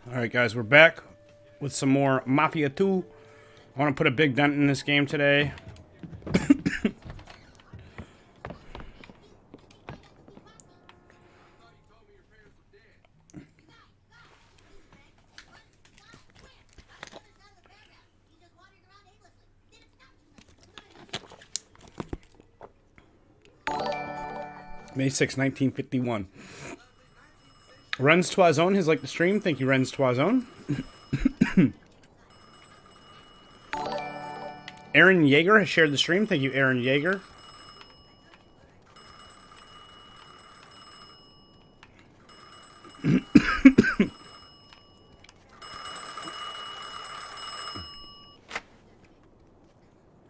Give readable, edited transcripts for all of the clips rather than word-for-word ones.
Alright guys, we're back with some more Mafia II. I want to put a big dent in this game today. May 6, 1951. Renz Toison has liked the stream. Thank you, Renz Toison. Aaron Yeager has shared the stream. Thank you, Aaron Yeager.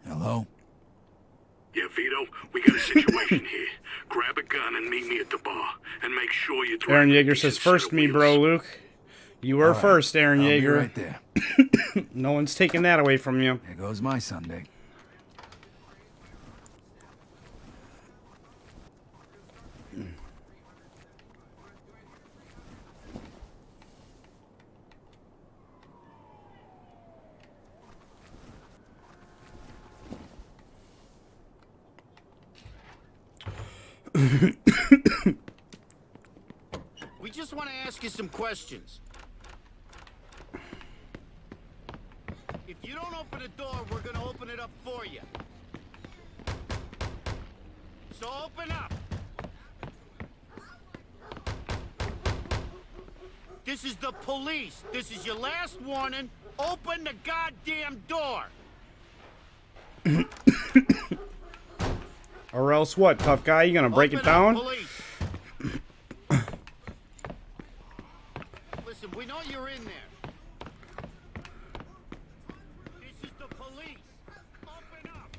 Hello? Yeah, Vito, we got a situation here. Grab a gun and meet me at the bar. And make sure you... Aaron Yeager says, first me, bro, Luke. You were first, Aaron Yeager. Right there. No one's taking that away from you. There goes my Sunday. We just want to ask you some questions. If you don't open the door, we're going to open it up for you. So open up. This is the police. This is your last warning. Open the goddamn door. Or else what, tough guy? You gonna break it down? Police. Listen, we know you're in there. This is the police. Open up.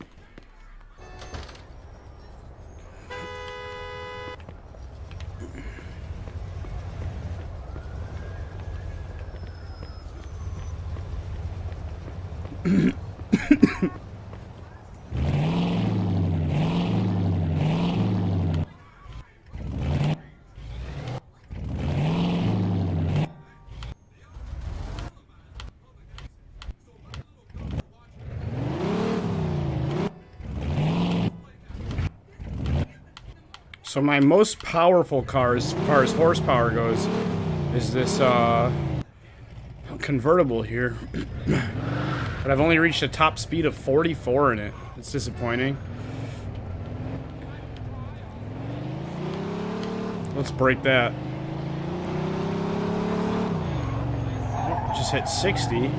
So my most powerful car, as far as horsepower goes, is this convertible here. But I've only reached a top speed of 44 in it. It's disappointing. Let's break that. Just hit 60.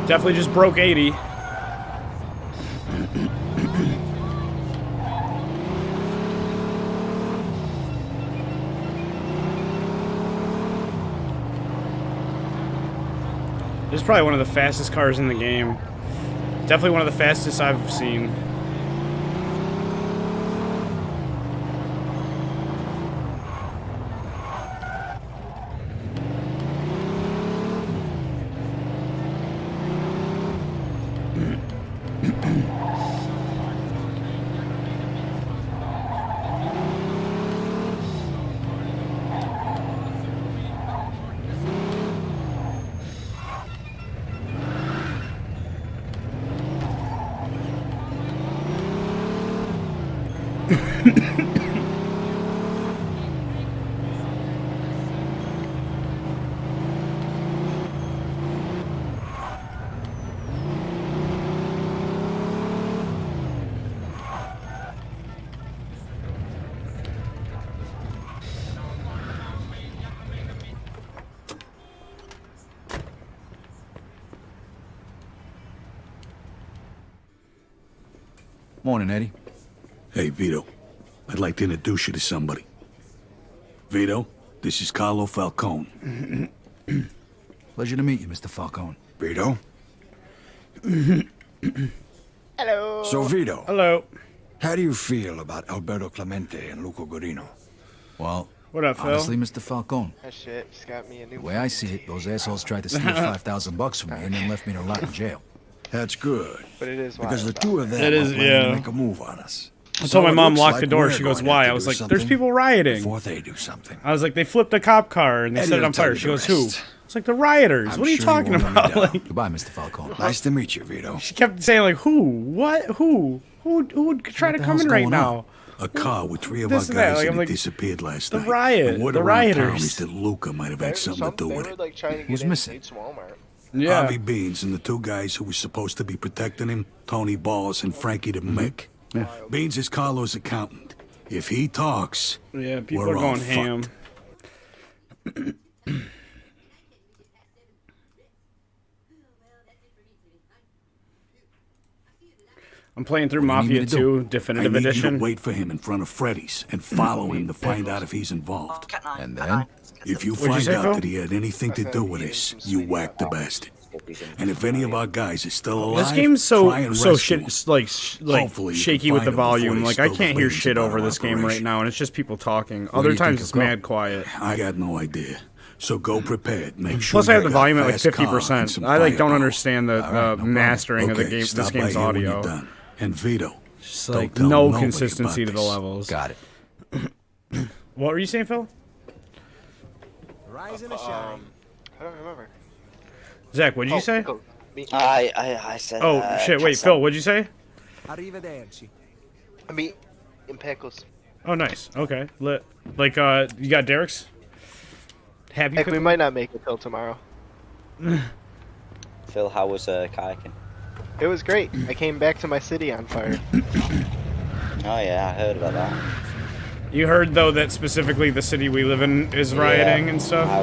Definitely just broke 80. This is probably one of the fastest cars in the game. Definitely one of the fastest I've seen. Morning, Eddie. Hey, Vito. I'd like to introduce you to somebody. Vito, this is Carlo Falcone. Pleasure to meet you, Mr. Falcone. Vito? Hello. So, Vito, Hello. how do you feel about Alberto Clemente and Luco Guarino? Well, What up, Phil? honestly, Mr. Falcone, That shit just got me a new. the way I see it, those assholes tried to steal $5,000 from me and then left me to rot in jail. That's good. But it is Because the wild. two of them It are is, planning yeah. to make a move on us. I told my it mom looks lock like the door. we're She goes, going to "Why?" have to I was do like, "There's something people rioting." Before they do something. I was like, "They flipped a cop car and they Eddie set it will on tell fire." you She the goes, "Who?" rest. It's like the rioters. I'm What are you sure you talking won't let me about? down. Like, Goodbye, Mr. Falcone. Nice to meet you, Vito. she kept saying like, "Who? What? Who? Who would try to the come hell's in right going now?" on? A car with three of This our and that, guys like, in I'm it like, disappeared last the night. riot- And word the around town rioters. is that Luca might have had something to do They with were it. like trying to Who's get in missing? Nate's Walmart. Yeah. Harvey Beans and the two guys who were supposed to be protecting him, Tony Balls and Frankie the Mick. Beans is Carlo's accountant. If he talks, Yeah, people we're are all going ham. fucked. I'm playing through What do you need Mafia me to 2 I Definitive need you to Edition. wait for him in front of Freddy's and follow him to find out if he's involved. And then? If you What'd you find say, out Phil? that he had anything to do with this, you whack the bastard. And if any of our guys is still alive, This game's try so and so rescue him. shit like Hopefully you shaky can with the find him before volume. they Like I spill the can't hear beans shit about over our this game right operation. now, and it's just people talking. do Other you times think it's it'll go? mad quiet. I got no idea. So go prepared. Make sure. Plus, I have you the got a volume at like fast car and 50%. some I like don't firepower. understand the All right, no problem. mastering of the Okay, game. This stop by game's here when you're audio. done. And Vito, Just don't like tell no nobody consistency to about the this. levels. Got it. What were you saying, Phil? I don't remember. Zach, what did you say? Go. I said. Oh shit! Wait, Phil, what'd you say? Meat and pickles. Oh, nice. Okay, lit. Like you got Derek's. Happy. Heck, we might not make it till tomorrow. Phil, how was kayaking? It was great. I came back to my city on fire. Oh yeah, I heard about that. You heard though that specifically the city we live in is rioting Yeah, and stuff. I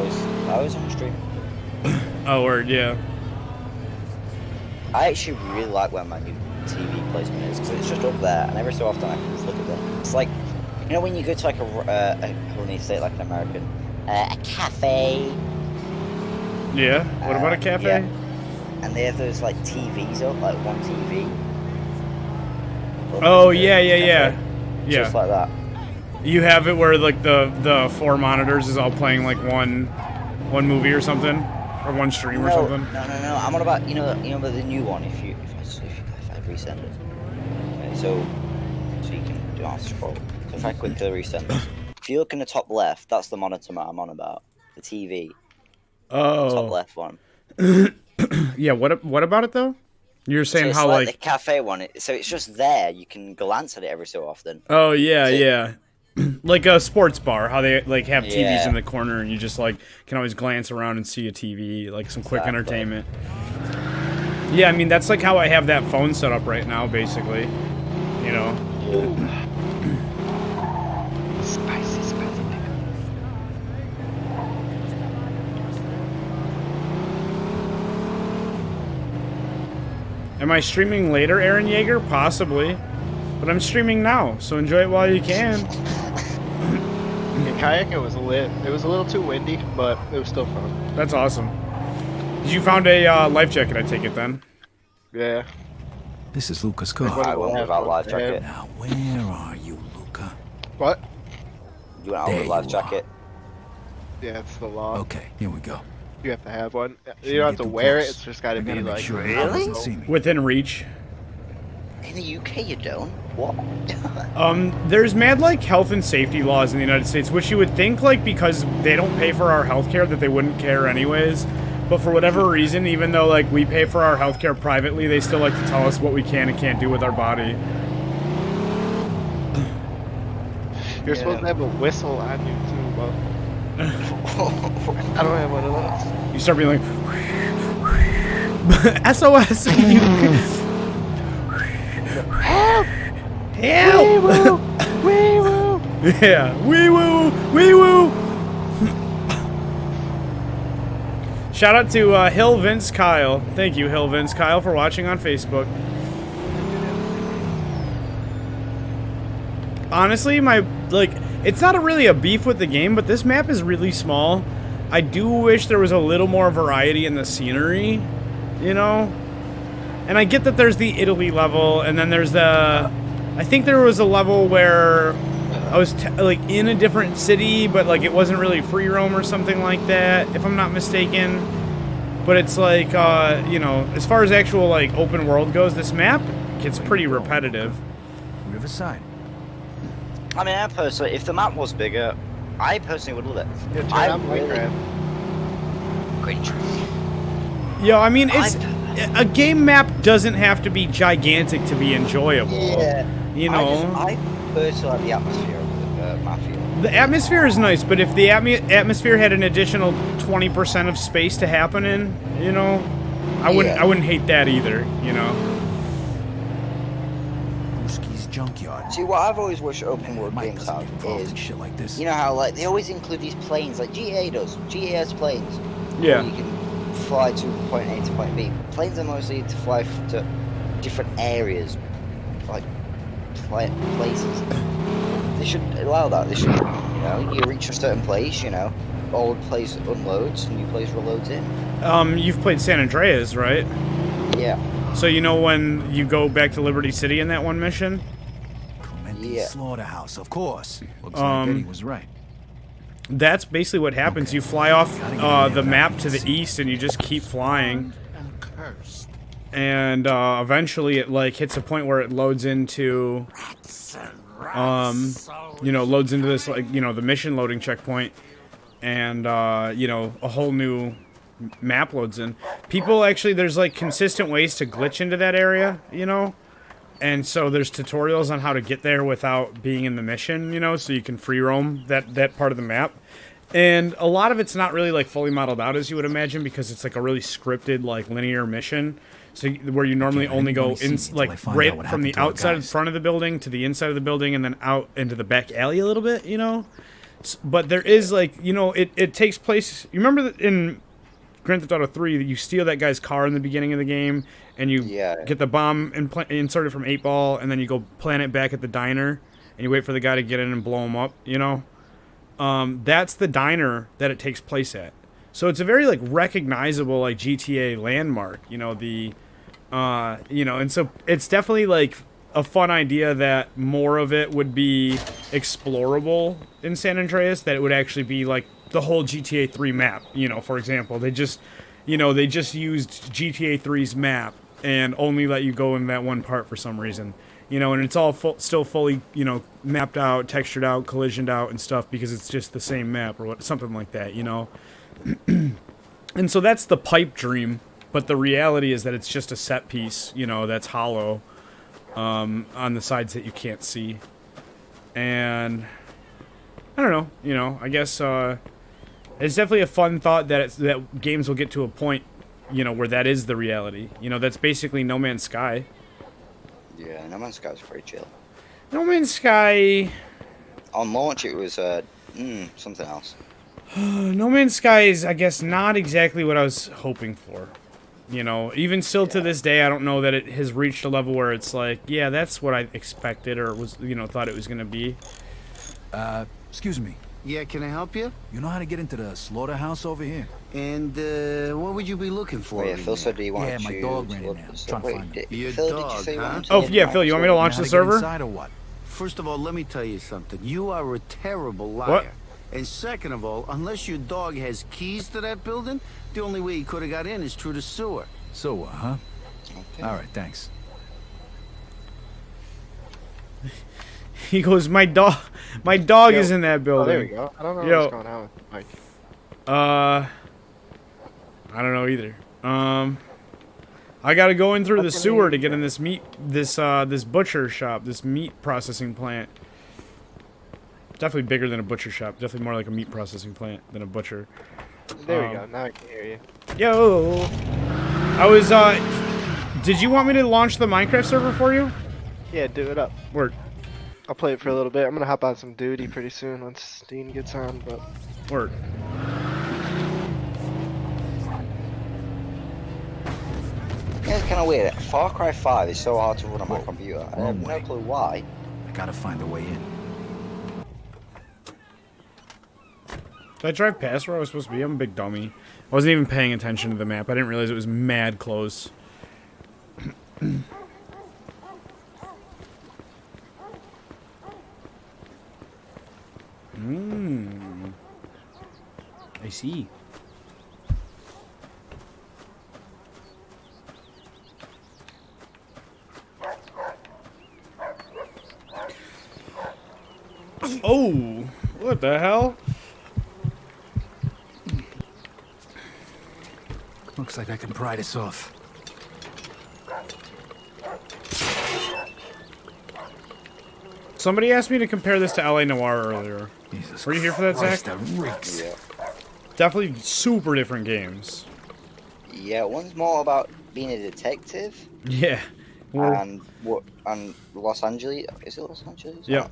was on stream. Oh, word, yeah. I actually really like where my new TV placement is because it's just up there, and every so often I can just look at it. It's like, you know, when you go to like a how do you say it, like an American, a cafe. Yeah. What about a cafe? Yeah. And they have those like TVs up, like one TV. Up Oh in the yeah, yeah, cafe. yeah. Yeah. Just like that. You have it where like the 4 monitors is all playing like one movie or something, or one stream or something. No. I'm on about about the new one. If I resend it, okay, so you can do not scroll. So if I quickly resend this, if you look in the top left, that's the monitor I'm on about. The TV, top Oh. left one. Yeah. What about it though? You're So saying it's how like like. the cafe one. So it's just there. You can glance at it every so often. Oh yeah, So- yeah. Like a sports bar, how they like have TVs Yeah. in the corner, and you just like can always glance around and see a TV, like some quick Exactly. entertainment. Yeah, I mean that's like how I have that phone set up right now, basically. You know. Spicy pickle. Am I streaming later, Aaron Yeager? Possibly, but I'm streaming now, so enjoy it while you can. Yeah, kayaking was lit. It was a little too windy, but it was still fun. That's awesome. Did you found a life jacket? I take it then. Yeah. This is Luca's car. What I do we went have without on life there? jacket. Now, where are you, Luca? What? You went out There with a life you are. jacket. Yeah, it's the law. Okay, here we go. You have to have one. Shouldn't You don't have get to too wear it. close. It's just got to I be gotta make like. sure he Really? doesn't see me. Within reach. In the UK, you don't. What? There's mad like health and safety laws in the United States, which you would think like because they don't pay for our healthcare that they wouldn't care anyways. But for whatever reason, even though like we pay for our healthcare privately, they still like to tell us what we can and can't do with our body. You're supposed to have a whistle on you too, but I don't have one of those. You start being like SOS. Help! Help! Wee-woo! Wee-woo! Yeah, wee woo, wee woo. Shout out to Hill Vince Kyle. Thank you, Hill Vince Kyle, for watching on Facebook. Honestly, it's not really a beef with the game, but this map is really small. I do wish there was a little more variety in the scenery, you know? And I get that there's the Italy level, and then there's the... I think there was a level where I was like in a different city, but like it wasn't really free roam or something like that, if I'm not mistaken. But it's like, you know, as far as actual like open world goes, this map gets pretty repetitive. Riverside. I mean, I personally, if the map was bigger, I personally would love it. Yeah, turn I on Minecraft. cringe. Yeah, I mean, it's a game map doesn't have to be gigantic to be enjoyable. Yeah. You know, I personally like the atmosphere of Mafia. the atmosphere is nice, but if the atmosphere had an additional 20% of space to happen in, you know, I wouldn't hate that either. You know. Brewski's junkyard. See, what I've always wished open world Mike games doesn't have get involved in is, shit like this. you know how like they always include these planes, like GTA does. GTA has planes. Yeah. You can fly to point A to point B. Planes are mostly to fly to different areas, like places. They should allow that. They should, you know, you reach a certain place, you know, old place unloads, new place reloads in. You've played San Andreas, right? Yeah. So you know when you go back to Liberty City in that one mission? Clemente's Yeah. slaughterhouse, of course. Looks like Eddie was right. That's basically what happens. You fly off the map to the east, and you just keep flying. And cursed. And eventually, it like hits a point where it loads into, you know, loads into this like you know the mission loading checkpoint, and you know a whole new map loads in. People actually, there's like consistent ways to glitch into that area, you know. And so there's tutorials on how to get there without being in the mission, you know, so you can free roam that part of the map. And a lot of it's not really like fully modeled out as you would imagine because it's like a really scripted like linear mission. So where you normally only go in like right from the outside front of the building to the inside of the building and then out into the back alley a little bit, you know. But there is like, you know, it takes place. You remember that in Grand Theft Auto 3 that you steal that guy's car in the beginning of the game and you get the bomb inserted from 8-Ball and then you go plant it back at the diner and you wait for the guy to get in and blow him up, you know? That's the diner that it takes place at. So it's a very like recognizable like GTA landmark, you know, the you know, and so it's definitely like a fun idea that more of it would be explorable in San Andreas, that it would actually be like the whole GTA 3 map, you know, for example. They just, you know, they just used GTA 3's map and only let you go in that one part for some reason. You know, and it's all still fully, you know, mapped out, textured out, collisioned out and stuff because it's just the same map or something like that, you know. And so that's the pipe dream, but the reality is that it's just a set piece, you know, that's hollow on the sides that you can't see. And I don't know, you know, I guess it's definitely a fun thought that that games will get to a point, you know, where that is the reality. You know, that's basically No Man's Sky. Yeah, No Man's Sky was pretty chill. No Man's Sky... On launch, it was something else. No Man's Sky is, I guess, not exactly what I was hoping for. You know, even still to this day, I don't know that it has reached a level where it's like, yeah, that's what I expected or was, you know, thought it was going to be. Excuse me. Yeah, can I help you? You know how to get into the slaughterhouse over here? And what would you be looking for? Yeah, Phil said he wanted Yeah, my dog ran in there. Trying to find him. Your Phil, did you dog, say you huh? wanted to Oh, get yeah, in Phil, you want me to launch Know the how to get server? inside or what? First of all, let me tell you something. You are a terrible liar. What? And second of all, unless your dog has keys to that building, the only way he could have got in is through the sewer. So, huh? Okay. All right, thanks. He goes, my dog is in that building. Oh, there we go. I don't know Yo. what's going on with Mike. I don't know either. I gotta go in through the sewer to get in this this butcher shop, this meat processing plant. Definitely bigger than a butcher shop. Definitely more like a meat processing plant than a butcher. There we go. Now I can hear you. Yo, I was did you want me to launch the Minecraft server for you? Yeah, do it up. Word, I'll play it for a little bit. I'm gonna hop on some duty pretty soon once Dean gets on, but word. Yeah, it's kind of weird. Far Cry 5 is so hard to run on my computer. I have Wrong no way. clue why. I gotta find a way in. Did I drive past where I was supposed to be? I'm a big dummy. I wasn't even paying attention to the map. I didn't realize it was mad close. I see. Oh, what the hell? Looks like I can pry this off. Somebody asked me to compare this to LA Noire earlier. Jesus Were you here for that, Christ, Zach? that reeks. Yeah. Definitely super different games. Yeah, one's more about being a detective, Yeah. Well, and Los Angeles. Is it Los Angeles? yeah.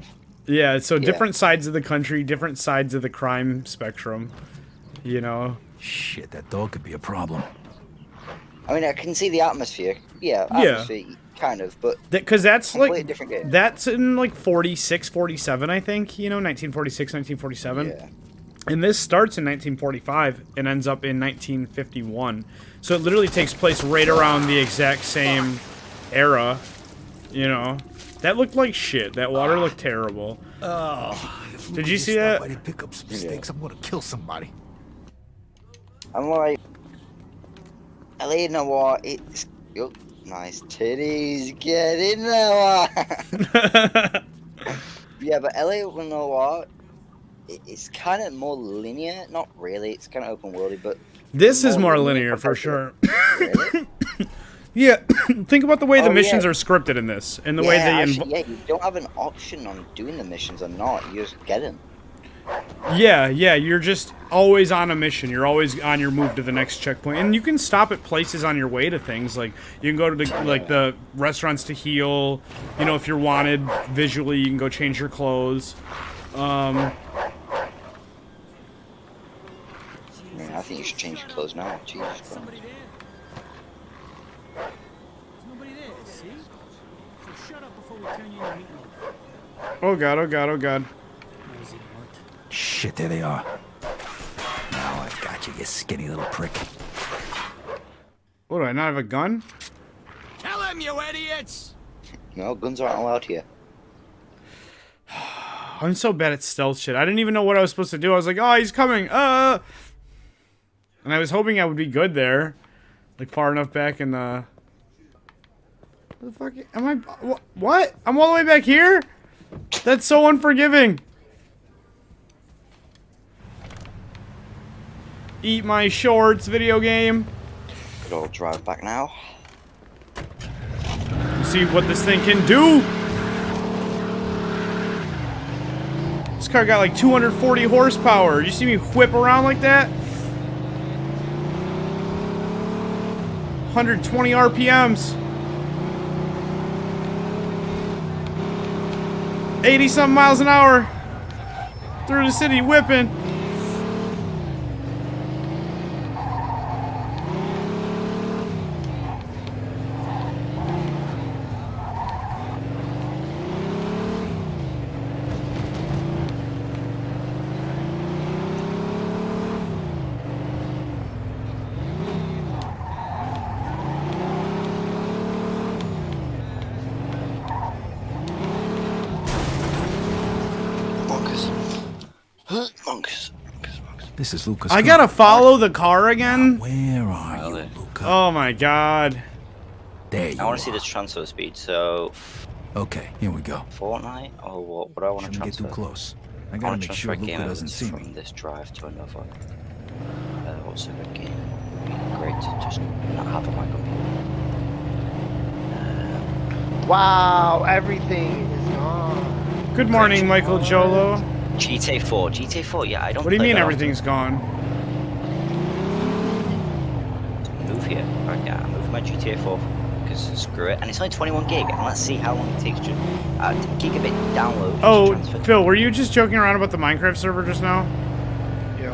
Yeah, so Yeah. different sides of the country, different sides of the crime spectrum. You know? Shit, that dog could be a problem. I mean, I can see the atmosphere. Yeah, Yeah. atmosphere, kind of, but Because that's completely like, different game. that's in like 46, 47, I think, you know, 1946, 1947. Yeah. And this starts in 1945 and ends up in 1951. So it literally takes place right around the exact same era, you know. That looked like shit. That water looked terrible. Did you see that? By to pick up some steaks, I'm gonna kill somebody. I'm like, LA Noire, it's nice titties, get in there. Yeah, but LA Noire, it's kind of more linear. Not really, it's kind of open worldy, but This is more linear for sure. Really? Yeah, think about the way the Oh, missions yeah. are scripted in this, and the way they. actually, you don't have an option on doing the missions or not. You just get them. Yeah, you're just always on a mission. You're always on your move to the next checkpoint, and you can stop at places on your way to things. Like you can go to the restaurants to heal. You know, if you're wanted visually, you can go change your clothes. I mean, I think you should change your clothes now. Jesus Christ. Oh god! Oh god! Oh god! Shit, there they are. Now I've got you, you skinny little prick. What, do I not have a gun? Tell him, you idiots! No, guns aren't allowed here. I'm so bad at stealth shit. I didn't even know what I was supposed to do. I was like, oh, he's coming. And I was hoping I would be good there. Like, far enough back in the... What the fuck? Am I... What? I'm all the way back here? That's so unforgiving. Eat my shorts, video game. Good old drive back now. See what this thing can do. This car got like 240 horsepower. You see me whip around like that? 120 RPMs. 80-something miles an hour. Through the city, whipping. Monks. This is Lucas. I gotta follow the car again? Where are you, Luca? Oh my god. There you I want are. to see this transfer speed, so... Okay, here we go. Fortnite? Or what do I want to Shouldn't get transfer? too close. I I gotta want to make transfer sure a game Luca doesn't elements see from me. this drive to another. What's a good game? It would be great to just not have on my computer. Wow, everything is gone. Good morning, Michael Jolo. GTA 4. GTA 4, yeah, I don't What do you play mean that everything's gone? often. Move here. Right, yeah, I'm moving my GTA 4. Because screw it. And it's only 21 gig, and let's see how long it takes to gigabit download. Oh, transfer. Phil, were you just joking around about the Minecraft server just now? Yeah.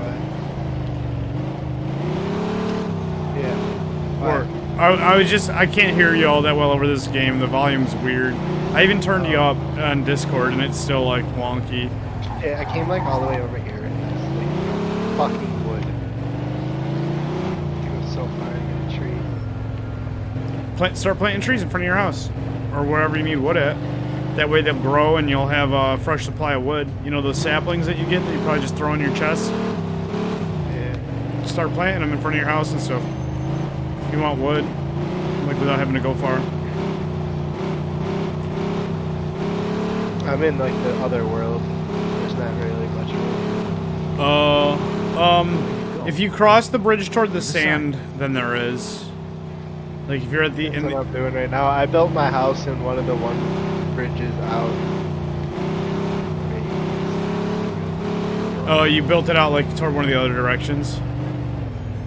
Yeah. Or I was just, I can't hear you all that well over this game. The volume's weird. I even turned you up on Discord, and it's still like wonky. Yeah, I came like all the way over here and it's like fucking wood. It was so far to get a tree. Start planting trees in front of your house, or wherever you need wood at. That way they'll grow, and you'll have a fresh supply of wood. You know those saplings that you get that you probably just throw in your chest. Yeah. start planting them in front of your house and stuff. If you want wood, like without having to go far. I'm in like the other world. There's not really much room. If you cross the bridge toward the sand, then there is. Like if you're at the That's what I'm doing right now. I built my house in one of the bridges out. Oh, you built it out like toward one of the other directions.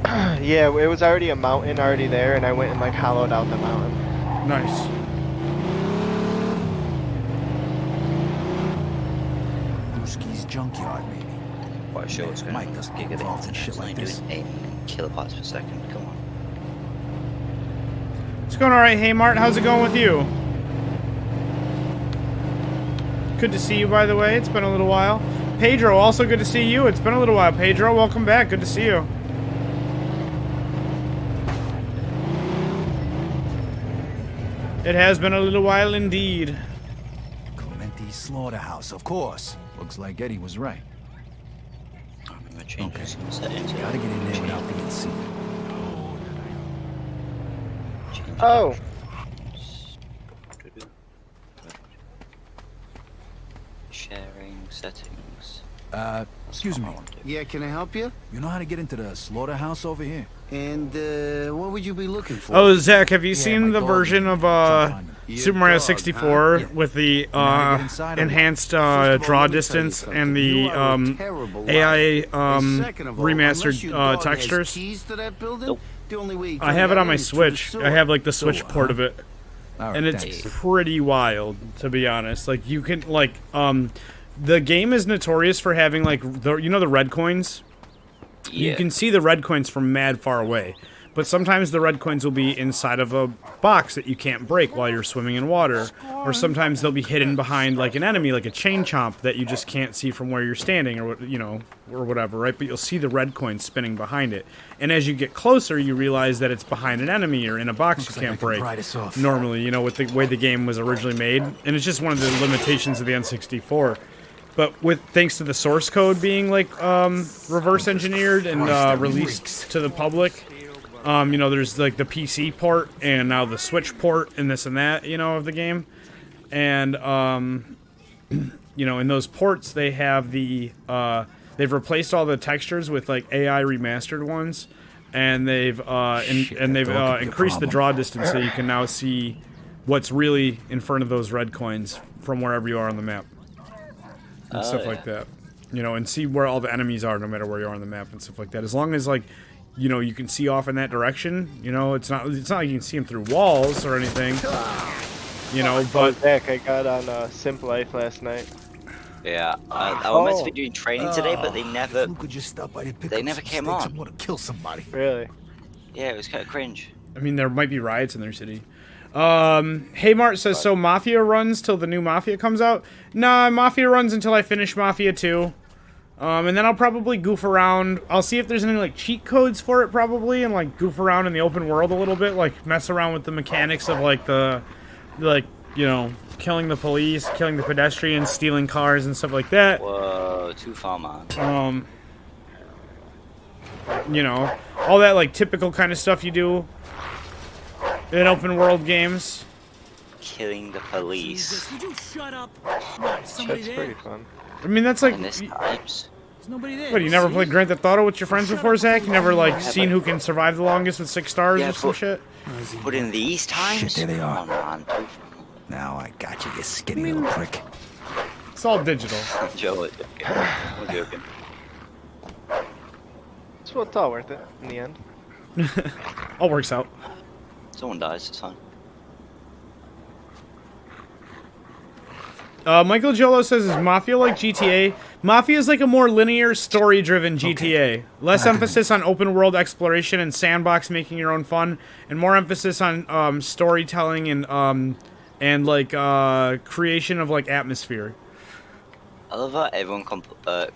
Yeah, it was already a mountain already there, and I went and like hollowed out the mountain. Nice. Ruski's junkyard, maybe. Quite sure it's going Mike to doesn't gig get of the involved in internet. shit It's only like this. doing 8 kilobytes per second. Come on. It's going all right. Hey, Mart, how's it going with you? Good to see you, by the way. It's been a little while. Pedro, also good to see you. It's been a little while. Pedro, welcome back. Good to see you. It has been a little while indeed. Clementi's slaughterhouse, of course. Looks like Eddie was right. I'm going to change Okay. some settings. Gotta get in there without being seen. Change Oh, sharing settings. Excuse me. Yeah, can I help you? You know how to get into the slaughterhouse over here? And what would you be looking for? Oh, Zach, have you seen my the dog. version of Your Super Mario dog, 64 huh? with the how to get inside of it? enhanced First of all, draw let me tell you distance something. and the You are a terrible AI liar. And second of all, unless your remastered dog has textures? keys to that building, Nope. the only way you I can have it get on my in is through the Switch. sewer. I have like the Switch Sewer, port huh? of it. All right, And it's thanks. pretty wild, to be honest. Like you can the game is notorious for having like the red coins. Yeah. You can see the red coins from mad far away, but sometimes the red coins will be inside of a box that you can't break while you're swimming in water, or sometimes they'll be hidden behind like an enemy, like a chain chomp that you just can't see from where you're standing, or or whatever, right? But you'll see the red coins spinning behind it, and as you get closer, you realize that it's behind an enemy or in a box Looks you like can't I can break. pry this off. Normally, with the way the game was originally made, and it's just one of the limitations of the N64. But thanks to the source code being like reverse engineered and released to the public, there's like the PC port and now the Switch port and this and that, of the game, and in those ports they have they've replaced all the textures with like AI remastered ones, and they've increased the draw distance so you can now see what's really in front of those red coins from wherever you are on the map. And stuff like that, and see where all the enemies are, no matter where you are on the map and stuff like that. As long as you can see off in that direction, it's not like you can see them through walls or anything, But Zach, I got on Simp Life last night. Yeah, I was meant to be doing training today, but they never. Who could just stop by to pick They up never some came steaks on. and want to kill somebody? Really? Yeah, it was kind of cringe. I mean, there might be riots in their city. Hey Mart says, so Mafia runs till the new Mafia comes out? Nah, Mafia runs until I finish Mafia 2. And then I'll probably goof around. I'll see if there's any like cheat codes for it probably, and like goof around in the open world a little bit, like mess around with the mechanics of like killing the police, killing the pedestrians, stealing cars and stuff like that. Whoa, too far, man. All that like typical kind of stuff you do in open world games. Killing the police. Would you shut up? That's pretty fun. I mean, that's like, In this times. There's nobody there. what, you never played Grand Theft Auto with your friends before, Zach? You never like seen but- who can survive the longest with 6 stars Yeah, or some but- shit? But in these times, there they are. Come on, man. Too Now I got you, you skinny little prick. It's all digital. far. Joe, I'm joking. So it's all worth it in the end. All works out. Someone dies, it's fine. Michael Jolo says, is Mafia like GTA? Mafia is like a more linear, story-driven GTA. Less emphasis on open-world exploration and sandbox making your own fun, and more emphasis on storytelling and creation of like atmosphere. I love that everyone compares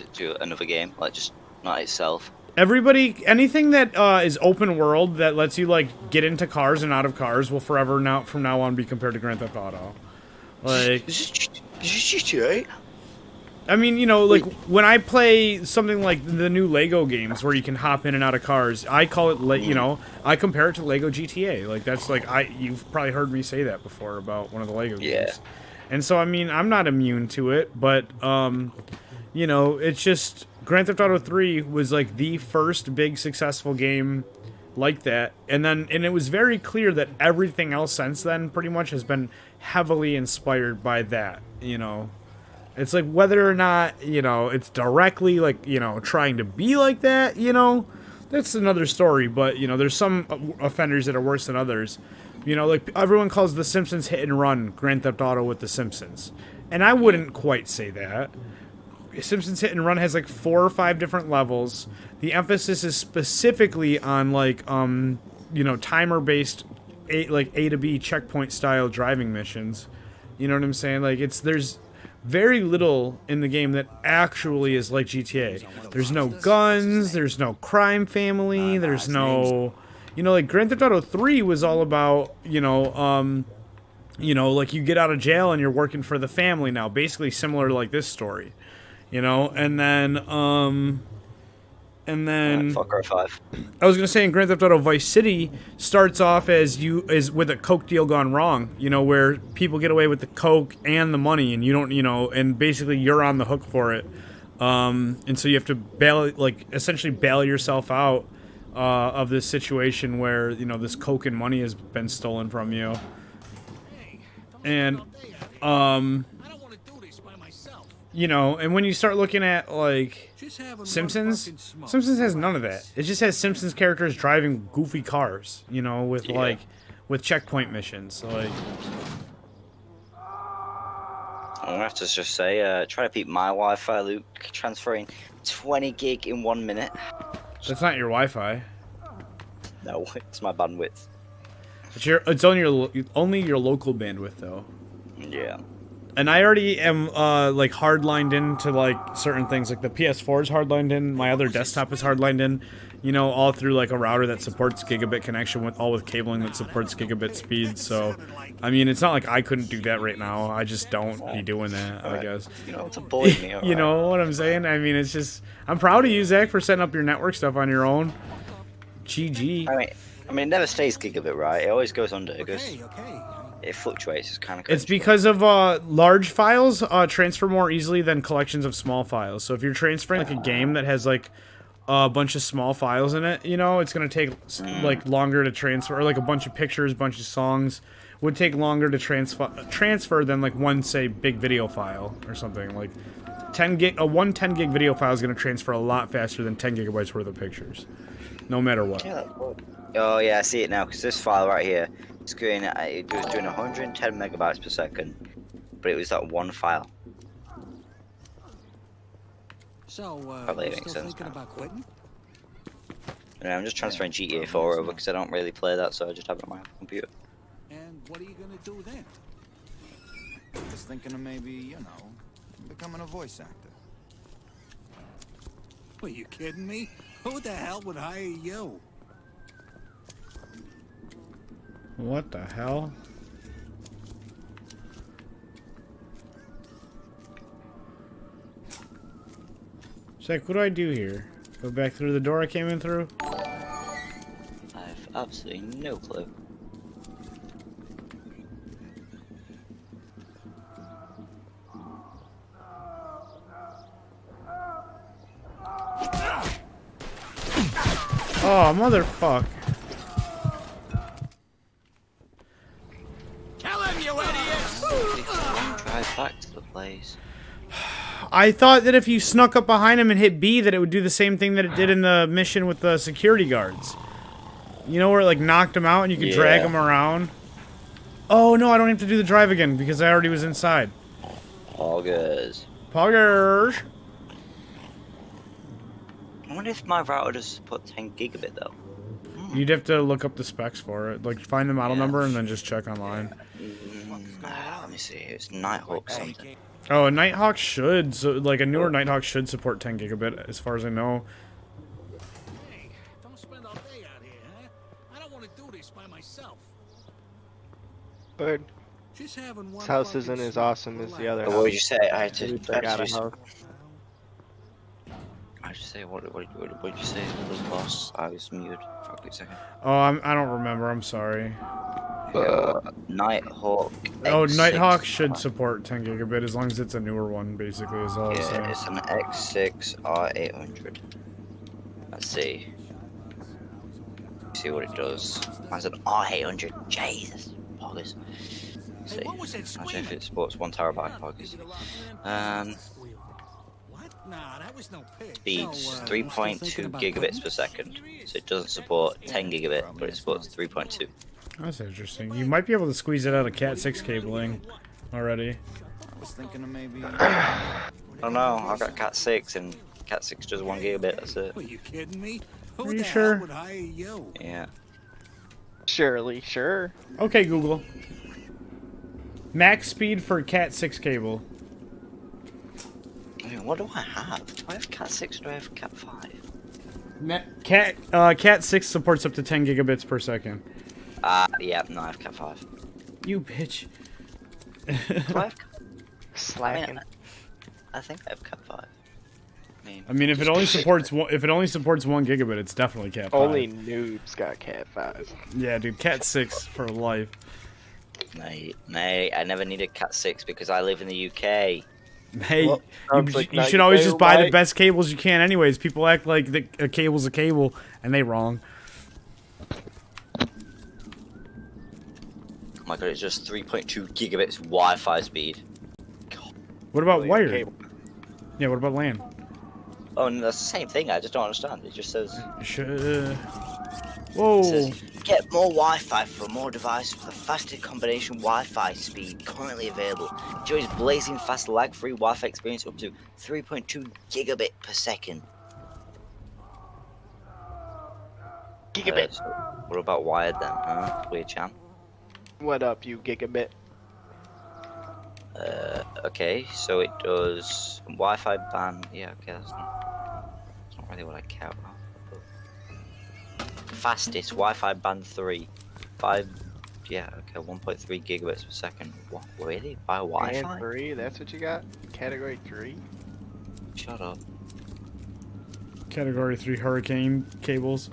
it to another game, like just not itself. Anything that is open world that lets you like get into cars and out of cars will forever from now on be compared to Grand Theft Auto. Like, Is this GTA? I mean, you know, like when I play something like the new Lego games where you can hop in and out of cars, I call it, you know, I compare it to Lego GTA. Like that's like you've probably heard me say that before about one of the Lego games. And so I mean, I'm not immune to it, but you know, it's just Grand Theft Auto 3 was like the first big successful game like that, and it was very clear that everything else since then pretty much has been heavily inspired by that, you know. It's like whether or not, you know, it's directly like, you know, trying to be like that, you know, that's another story, but, you know, there's some offenders that are worse than others. You know, like everyone calls The Simpsons Hit and Run Grand Theft Auto with The Simpsons. And I wouldn't quite say that. Simpsons Hit and Run has like 4 or 5 different levels. The emphasis is specifically on like you know, timer-based A to B checkpoint style driving missions. You know what I'm saying? Like there's very little in the game that actually is like GTA. There's no guns, there's no crime family, there's no, you know, like Grand Theft Auto 3 was all about, you know, like you get out of jail and you're working for the family now, basically similar to like this story. You know, and then Fuck R5. I was gonna say in Grand Theft Auto Vice City starts off as with a coke deal gone wrong, you know, where people get away with the coke and the money, and you don't, you know, and basically you're on the hook for it, and so you have to essentially bail yourself out of this situation where, you know, this coke and money has been stolen from you, and you know, and when you start looking at, like, Simpsons has none of that. It just has Simpsons characters driving goofy cars, you know, with, like, with checkpoint missions. So, like... I'm gonna have to just say, try to beat my Wi-Fi, Luke, transferring 20 gig in 1 minute. That's not your Wi-Fi. No, it's my bandwidth. It's only your local bandwidth, though. Yeah. And I already am, like, hardlined into, like, certain things. Like, the PS4 is hardlined in. My other desktop is hardlined in. You know, all through, like, a router that supports gigabit connection with cabling that supports gigabit speed. So, I mean, it's not like I couldn't do that right now. I just don't be doing that, I guess. You know, it's a boy me, You know what I'm saying? I mean, it's just... I'm proud of you, Zach, for setting up your network stuff on your own. GG. I mean, it never stays gigabit, right? It always goes under. It goes... It fluctuates. It's kind of crazy. It's because of large files transfer more easily than collections of small files. So if you're transferring like a game that has like a bunch of small files in it, you know, it's gonna take like longer to transfer. Or like a bunch of pictures, bunch of songs would take longer to transfer than like one, say, big video file or something. Like 10 gig video file is gonna transfer a lot faster than 10 gigabytes worth of pictures, no matter what. Yeah, oh yeah, I see it now. Because this file right here. It was doing 110 megabytes per second, but it was that one file. So, Probably makes sense now. about quitting? And I'm just transferring GTA 4 over because I don't really play that, so I just have it on my computer. And what are you gonna do then? I was thinking of maybe, you know, becoming a voice actor. Are you kidding me? Who the hell would hire you? What the hell? Zach, what do I do here? Go back through the door I came in through? I have absolutely no clue. Oh, motherfucker. Drive back to the place. I thought that if you snuck up behind him and hit B, that it would do the same thing that it did in the mission with the security guards. You know, where it like knocked him out and you could drag him around? Oh no, I don't have to do the drive again because I already was inside. Poggers. Poggers! I wonder if my router does support 10 gigabit though. You'd have to look up the specs for it. Like, find the model number and then just check online. Let me see. It's Nighthawk something. Oh, a Nighthawk should. So, like, a newer Nighthawk should support 10 gigabit, as far as I know. Hey, don't spend all day out here, huh? I don't want to do this by myself. Bird. Just having one This house fucking isn't as smoke. awesome as the other What would house. you say? I had to. At least I I had to got do a some. house. I had to say what did you say? What was boss? I was muted for a quick second. Oh, I don't remember. I'm sorry. Nighthawk. Oh, X6. Nighthawk should support 10 gigabit as long as it's a newer one, basically, is all I'm Yeah, saying. it's an X6 R800. Let's see. See what it does. Mine's an R800. Jesus. Poggers. Let's see. Hey, what was that Imagine if screaming? it supports 1 terabyte poggers. What? Nah, that was no pig. Speeds So, 3.2 gigabits per second. So it doesn't support 10 gigabit, but it supports 3.2. That's interesting. You might be able to squeeze it out of Cat 6 cabling already. I was thinking of maybe. I don't know. I've got Cat 6 and Cat 6 does 1 gigabit. That's it. Are you kidding me? Are Who you the sure? hell would hire you? Yeah. Surely, sure. Okay, Google. Max speed for Cat 6 cable. I mean, what do I have? Do I have Cat 6 or do I have Cat 5? Cat 6 supports up to 10 gigabits per second. Yeah, no, I have Cat 5. You bitch. Do I have Slacking. I think I have Cat 5. I mean, if it only supports 1 gigabit, it's definitely Cat 5. Only noobs got Cat 5. Yeah, dude, Cat 6 for life. Mate, I never needed Cat 6 because I live in the UK. Hey, Well, sounds like you not should your always day, just buy the mate. best cables you can anyways. People act like a cable's a cable, and they wrong. Oh my god, it's just 3.2 gigabits Wi-Fi speed. God. What about Really, wired? cable. Yeah, what about LAN? Oh, no, that's the same thing. I just don't understand. It just says, Whoa. it says get more Wi-Fi from more devices with a faster combination Wi-Fi speed currently available. Enjoys blazing fast lag-free Wi-Fi experience up to 3.2 gigabit per second. Gigabit. So what about wired then, huh? Weird champ. What up, you gigabit? Okay, so it does Wi-Fi band. Yeah, okay, that's not really what I care about. Fastest Wi-Fi band 3, 5. Yeah, okay, 1.3 gigabits per second. What? Really? By Wi-Fi? And 3, that's what you got? Category 3? Shut up. Category 3 hurricane cables.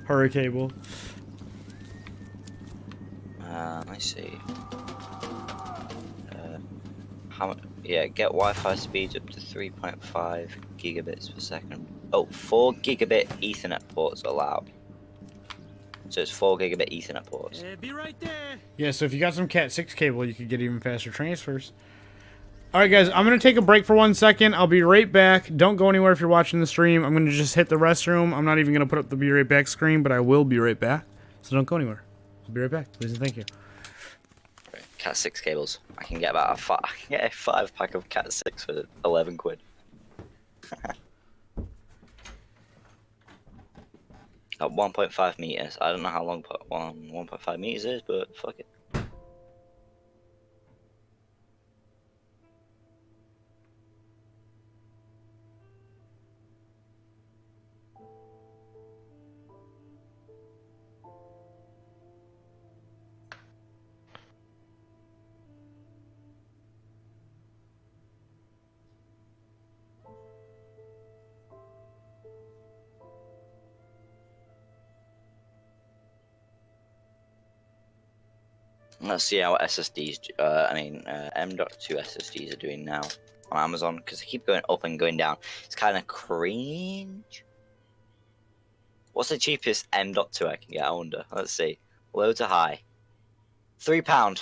Hurricable. I see. How much? Yeah, get Wi-Fi speeds up to 3.5 gigabits per second. Oh, 4 gigabit Ethernet ports allowed. So it's 4 gigabit Ethernet ports. Be right there. Yeah, so if you got some Cat 6 cable, you could get even faster transfers. Alright guys, I'm going to take a break for 1 second. I'll be right back. Don't go anywhere if you're watching the stream. I'm going to just hit the restroom. I'm not even going to put up the be right back screen, but I will be right back. So don't go anywhere. I'll be right back. Please and thank you. Cat 6 cables. I can get about a 5-pack of Cat 6 for 11 quid. At 1.5 meters. I don't know how long 1.5 meters is, but fuck it. Let's see how SSDs, M.2 SSDs are doing now on Amazon, because they keep going up and going down. It's kind of cringe. What's the cheapest M.2 I can get, I wonder? Let's see. Low to high. £3.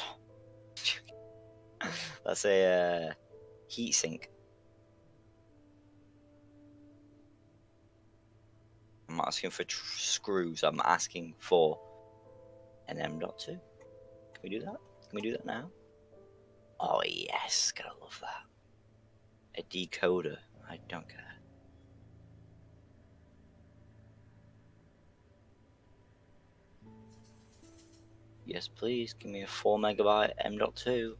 That's a heatsink. I'm not asking for screws, I'm asking for an M.2. Can we do that? Can we do that now? Oh yes, gotta love that. A decoder. I don't care. Yes, please. Give me a 4 megabyte M.2.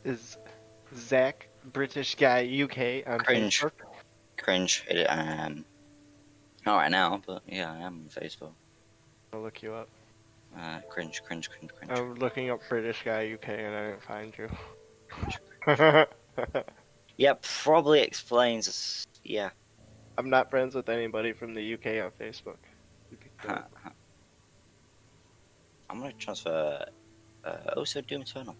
is Zach, British guy, UK on Cringe. Facebook. Cringe. Not right now, but yeah, I am on Facebook. I'll look you up. Cringe, cringe, cringe, cringe. I'm looking up British guy UK and I didn't find you. Yeah, probably explains. Yeah. I'm not friends with anybody from the UK on Facebook. I'm gonna transfer. Also, Doom Eternal.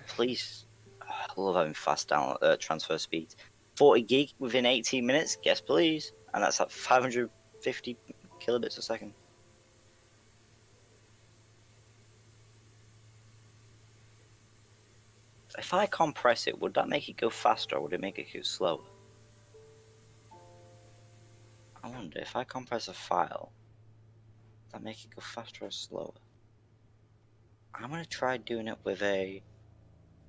Please. I love having fast download transfer speed. 40 gig within 18 minutes. Yes, please. And that's at 550 kilobits a second. If I compress it, would that make it go faster or would it make it go slower? I wonder if I compress a file, does that make it go faster or slower? I'm gonna try doing it with a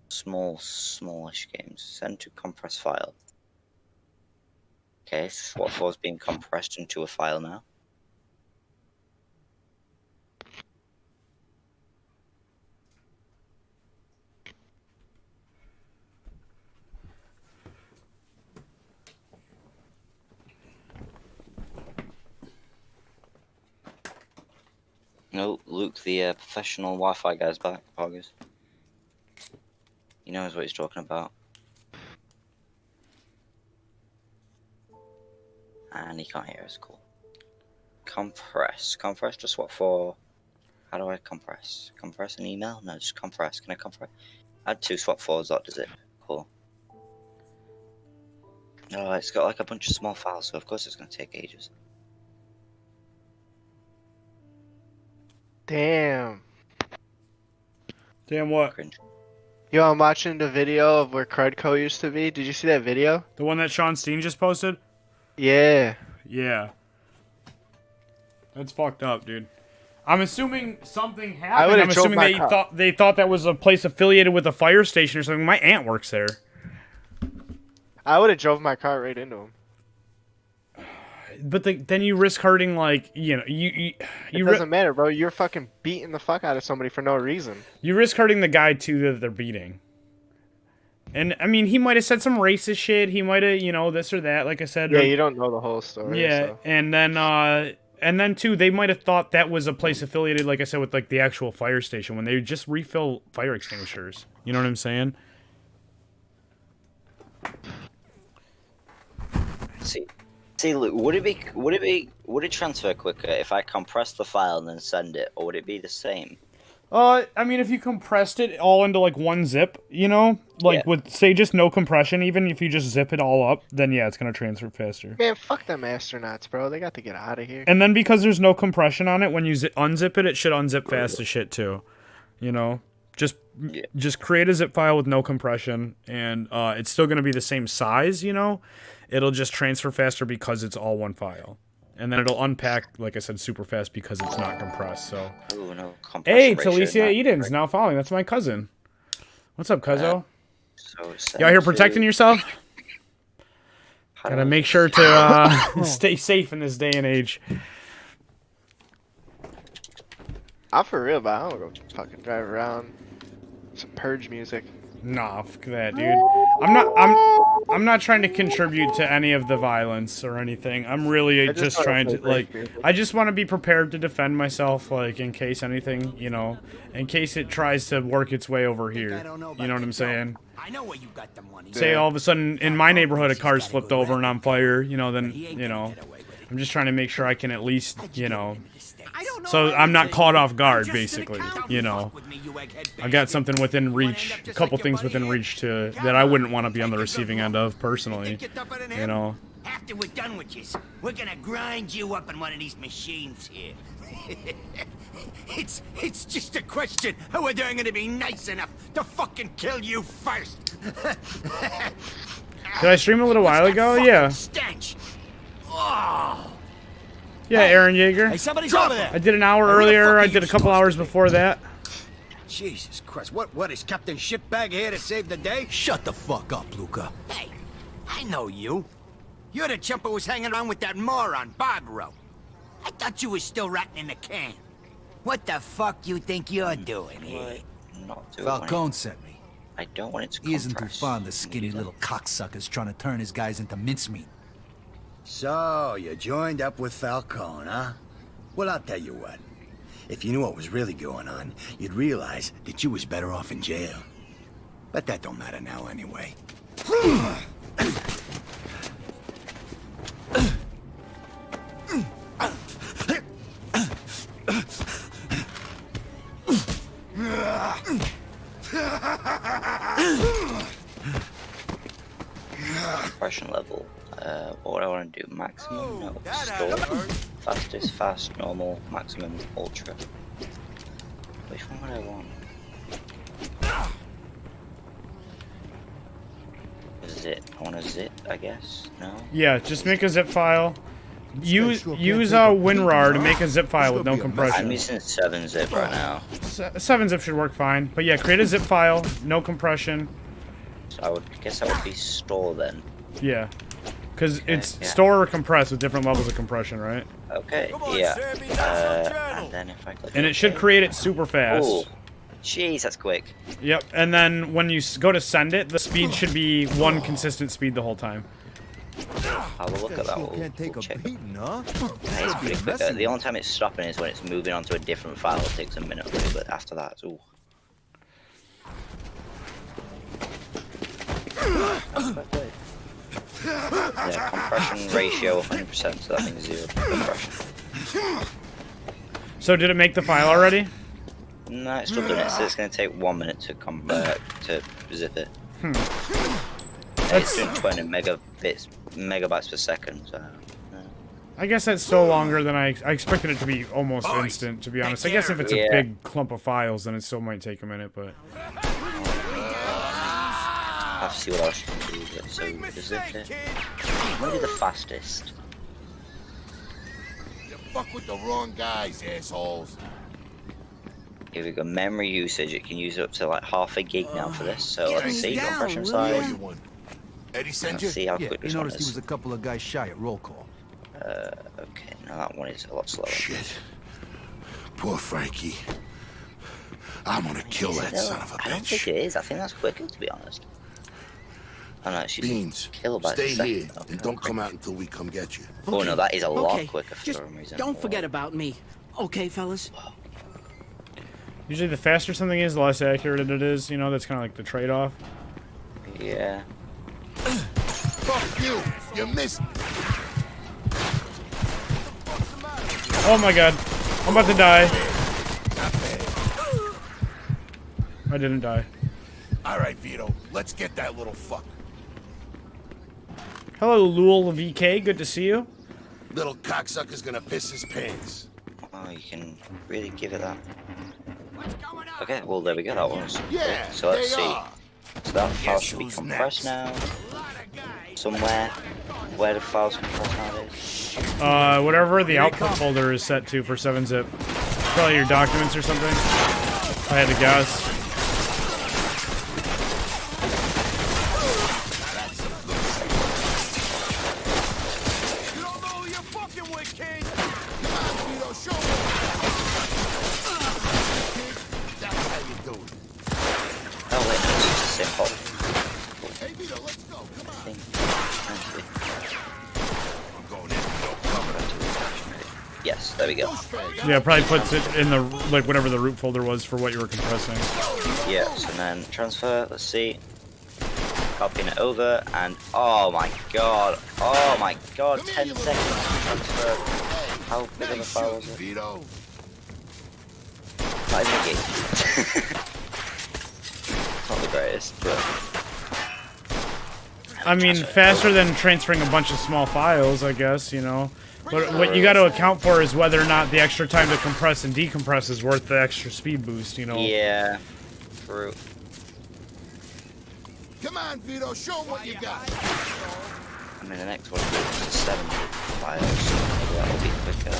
smallish games. Send to compress file. Okay, SWAT 4 is being compressed into a file now. No, Luke, the professional Wi-Fi guy's back, Poggers. He knows what he's talking about. And he can't hear us, cool. Compress. Compress to SWAT 4. How do I compress? Compress an email? No, just compress. Can I compress? Add 2 SWAT 4s, that does it. Cool. Oh, it's got like a bunch of small files, so of course it's going to take ages. Damn. Damn what? Cringe. Yo, I'm watching the video of where Crudco used to be. Did you see that video? The one that Sean Steen just posted? Yeah. Yeah. That's fucked up, dude. I'm assuming something happened. I would've I'm assuming drove my car. they thought that was a place affiliated with a fire station or something. My aunt works there. I would have drove my car right into him. But then you risk hurting, like, you know, It doesn't matter, bro. You're fucking beating the fuck out of somebody for no reason. you risk hurting the guy too that they're beating. And I mean, he might have said some racist shit. He might have, you know, this or that. Like I said. Yeah, you don't know the whole story. Yeah, So. and then too, they might have thought that was a place affiliated, like I said, with like the actual fire station when they just refill fire extinguishers. You know what I'm saying? See, Luke, would it transfer quicker if I compress the file and then send it, or would it be the same? I mean, if you compressed it all into like one zip, you know, like with say just no compression, even if you just zip it all up, then yeah, it's gonna transfer faster. Man, fuck them astronauts, bro. They got to get out of here. And then because there's no compression on it, when you unzip it, it should unzip fast as shit too. You know, just create a zip file with no compression, and it's still gonna be the same size. You know, it'll just transfer faster because it's all one file. And then it'll unpack, like I said, super fast because it's not compressed. So, Ooh, no hey, Talicia Eden's now following. That's my cousin. What's up, cuzzo? You out here protecting yourself? Gotta make sure to stay safe in this day and age. I'm for real, but I don't go fucking drive around. Some purge music. Nah, fuck that, dude. I'm not trying to contribute to any of the violence or anything. I'm really just trying to, like, I just want to be prepared to defend myself, like, in case anything, you know, in case it tries to work its way over here. You know what I'm saying? I know where you got the money. Say all of a sudden in my neighborhood a car's flipped over and on fire, you know, then, you know, I'm just trying to make sure I can at least, you know, so I'm not caught off guard, basically, you know. I got something within reach, a couple things within reach that I wouldn't want to be on the receiving end of, personally, you know. After we're done with you, we're gonna grind you up in one of these machines here. It's just a question of whether I'm gonna be nice enough to fucking kill you first. Did I stream a little while ago? Yeah. Stench. Oh. Yeah, Aaron Yeager. Hey, somebody's over there. I did an hour earlier. I did a couple hours before that. Jesus Christ, what is Captain Shitbag here to save the day? Shut the fuck up, Luca. Hey, I know you. You're the chump who was hanging around with that moron, Barbaro. I thought you was still rotting in the can. What the fuck you think you're doing here? Falcone sent me. I don't want it to He isn't too compress. fond of skinny little cocksuckers trying to turn his guys into mincemeat. So, you joined up with Falcone, huh? Well, I'll tell you what. If you knew what was really going on, you'd realize that you was better off in jail. But that don't matter now anyway. Compression level. What do I want to do? Maximum? No. Store. Fastest, fast, normal, maximum, ultra. Which one would I want? Zip. I want a zip, I guess. No? Yeah, just make a zip file. Use WinRAR to make a zip file with no I'm compression. using 7-zip right now. 7-zip should work fine. But yeah, create a zip file, no compression. So I would guess that would be store then. Yeah. Because it's yeah. store or compress with different levels of compression, right? Okay, yeah. And then if I click And it should create it super fast. Ooh. Jeez, that's quick. Yep, and then when you go to send it, the speed should be one consistent speed the whole time. I'll look at that. We'll check. That is pretty quick. The only time it's stopping is when it's moving onto a different file. It takes a minute really, but after that, it's ooh. That's quite good. Yeah, compression ratio 100%, so that means 0 compression. So did it make the file already? No, it's still doing it, so it's going to take 1 minute to convert, to zip it. It's doing 20 megabytes per second, so... I guess that's still longer than I expected it to be almost instant, to be honest. I guess if it's a big clump of files, then it still might take a minute, but... I'll have to see what else you can do with it, so zip it. Maybe the fastest. You fuck with the wrong guys, assholes. Here we go, memory usage, it can use up to like half a gig now for this, so let's see, compression size. Eddie sent Let's see how Yeah, quick he this one noticed he is. was a couple of guys shy at roll call. Okay, now that one is a lot slower. Shit. Poor Frankie. I'm gonna kill that son of a I don't bitch. think it is, I think that's quicker to be honest. Oh no, she's Beans, kilobytes stay a second. here Okay. and don't come out until we come get you. Oh no, that is a lot Okay, quicker for just some reason. don't forget about me. Okay, fellas? Usually the faster something is, the less accurate it is, you know, that's kind of like the trade-off. Yeah. Fuck you! You missed. Oh my god. I'm about to die. I didn't die. All right, Vito, let's get that little fuck. Hello, Lul VK. Good to see you. Little cocksucker's gonna piss his pants. Oh, you can really give it that. Okay, well there we go, that was. Yeah, So let's they see. are. So that file Guess should be who's compressed next? now. Somewhere. Where the file's compressed nowadays. Whatever the output folder is set to for 7-zip. Probably your documents or something. I had to guess. You don't know who you're fucking with, kid. Come on, Vito, show me. Kid, that's how you do it. Oh wait, no, it's just the same file. Hey, Vito, let's go. Come on. Actually, I'm going in, Vito. Cover it. yes, there we go. Yeah, it probably puts it in the, like, whatever the root folder was for what you were compressing. Yes, and then transfer, let's see. Copying it over, and oh my god, 10 seconds to transfer. How big of a file was it? Vito. Not even a gig. Not the greatest, but... I mean, faster than transferring a bunch of small files, I guess, you know. But what you got to account for is whether or not the extra time to compress and decompress is worth the extra speed boost, you know. Yeah, true. Come on, Vito, show them what you got. I mean, the next one is 7 files, so maybe that will be quicker.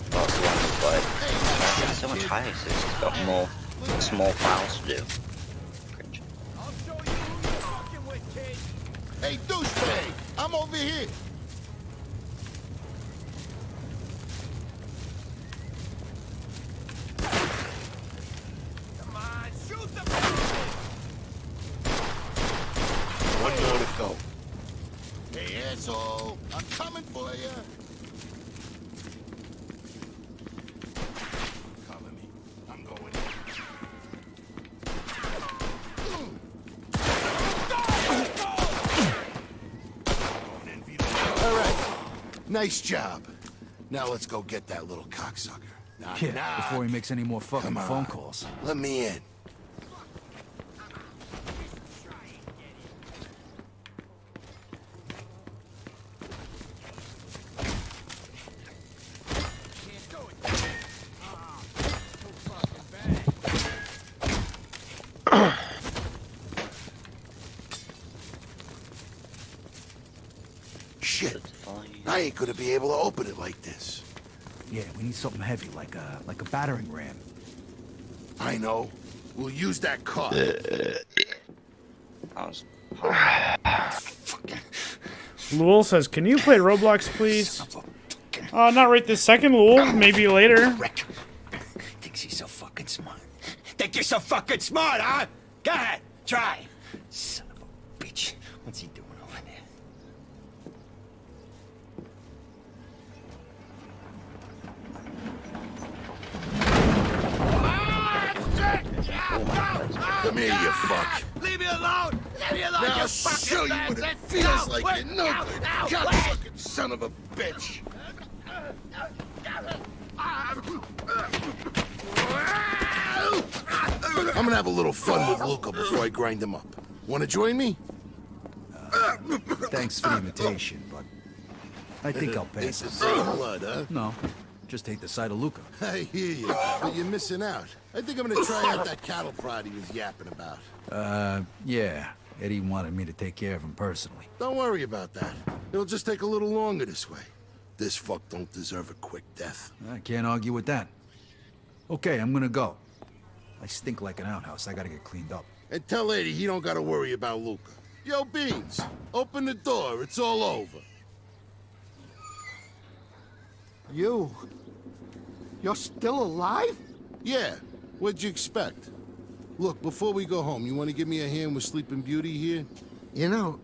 That's the one that's like, it's so much higher, so it's got more small files to do. Cringe. I'll show you who you're fucking with, kid. Hey, douchebag, I'm over here. Come on, asshole! I'm coming for you! Cover me. I'm going in. All right. Nice job. Now let's go get that little cocksucker. Knock, Yeah, knock. before he makes any more fucking Come on. phone calls. Let me in. Shit. I ain't gonna be able to open it like this. Yeah, we need something heavy, like a battering ram. I know. We'll use that car. That was Lul says, "Can you play Roblox, please?" Not right this second, Lul. Maybe later. Thinks he's so fucking smart. Think you're so fucking smart, huh? Go ahead, try. Son of a bitch. What's he doing over there? Come here, you fuck. Leave me alone! Leave me alone, Now you I'll fucking show you what it bastard! feels No, like, wait, you know, no, no, cocksucking son of a bitch. I'm gonna have a little fun with Luca before I grind him up. Wanna join me? Thanks for the invitation, but I think I'll Hate pass. the same blood, huh? No, just hate the sight of Luca. I hear you, but you're missing out. I think I'm gonna try out that cattle prod he was yapping about. Yeah. Eddie wanted me to take care of him personally. Don't worry about that. It'll just take a little longer this way. This fuck don't deserve a quick death. I can't argue with that. Okay, I'm gonna go. I stink like an outhouse. I gotta get cleaned up. And tell Eddie he don't gotta worry about Luca. Yo, Beans, open the door. It's all over. You're still alive? Yeah, what'd you expect? Look, before we go home, you want to give me a hand with Sleeping Beauty here? You know,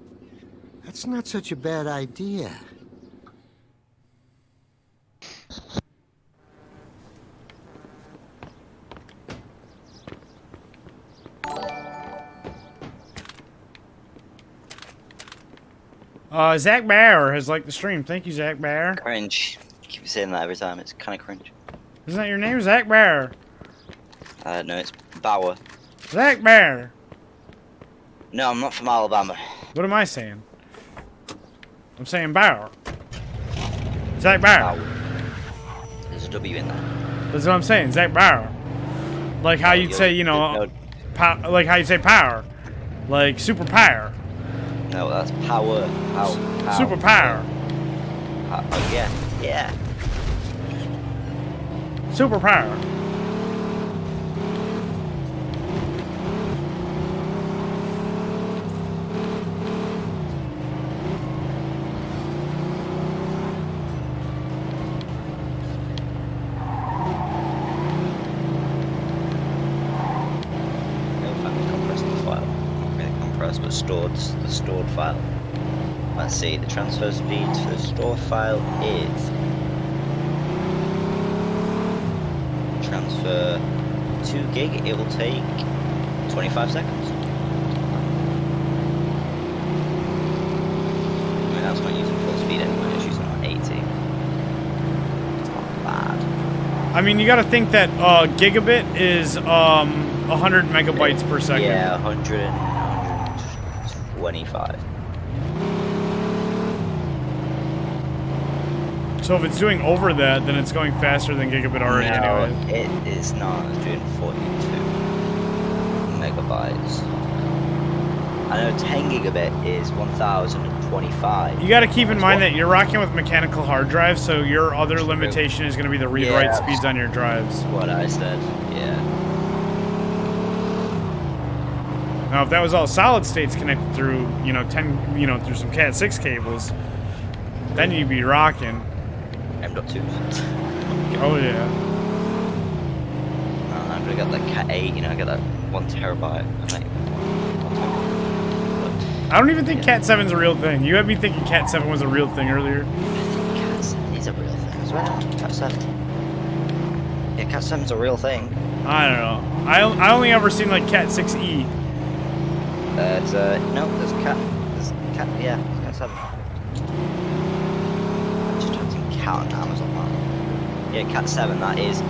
that's not such a bad idea. Zach Bauer has liked the stream. Thank you, Zach Bauer. cringe. You keep saying that every time. It's kind of cringe. Isn't that your name, Zach Bauer? No, it's Bauer. Zach Bauer. No, I'm not from Alabama. What am I saying? I'm saying Bauer. Zach Bauer. Bauer. There's a W in there. That's what I'm saying, Zach Bauer. Like how you'd say, you know, like how you say power. Like super power. No, that's power. Power. Super power. Oh, yeah. Yeah. Super power. But stored, the stored file. Let's see, the transfer speed for the store file is transfer 2 gig. It will take 25 seconds. I mean, that's not using full speed anyway, it's using on 80. It's not bad. I mean, you gotta think that gigabit is 100 megabytes per second. Yeah, 125. So if it's doing over that, then it's going faster than gigabit already anyway. It is not. It's doing 42 megabytes. I know 10 gigabit is 1025. You gotta keep in mind that you're rocking with mechanical hard drives, so your other limitation is gonna be the read-write speeds on your drives. That's what I said, yeah. Now, if that was all solid states connected through, you know, through some Cat 6 cables, then you'd be rocking. M.2s. Oh yeah. I'm gonna get that Cat 8, you know, I get that 1 terabyte. I don't even think Cat 7's a real thing. You had me thinking Cat 7 was a real thing earlier. Cat 7 is a real thing as well. Cat 7. Yeah, Cat 7's a real thing. I don't know. I only ever seen like Cat 6E. There's Cat, yeah, Cat 7. I just don't think Cat on Amazon, man. Yeah, Cat 7, that is,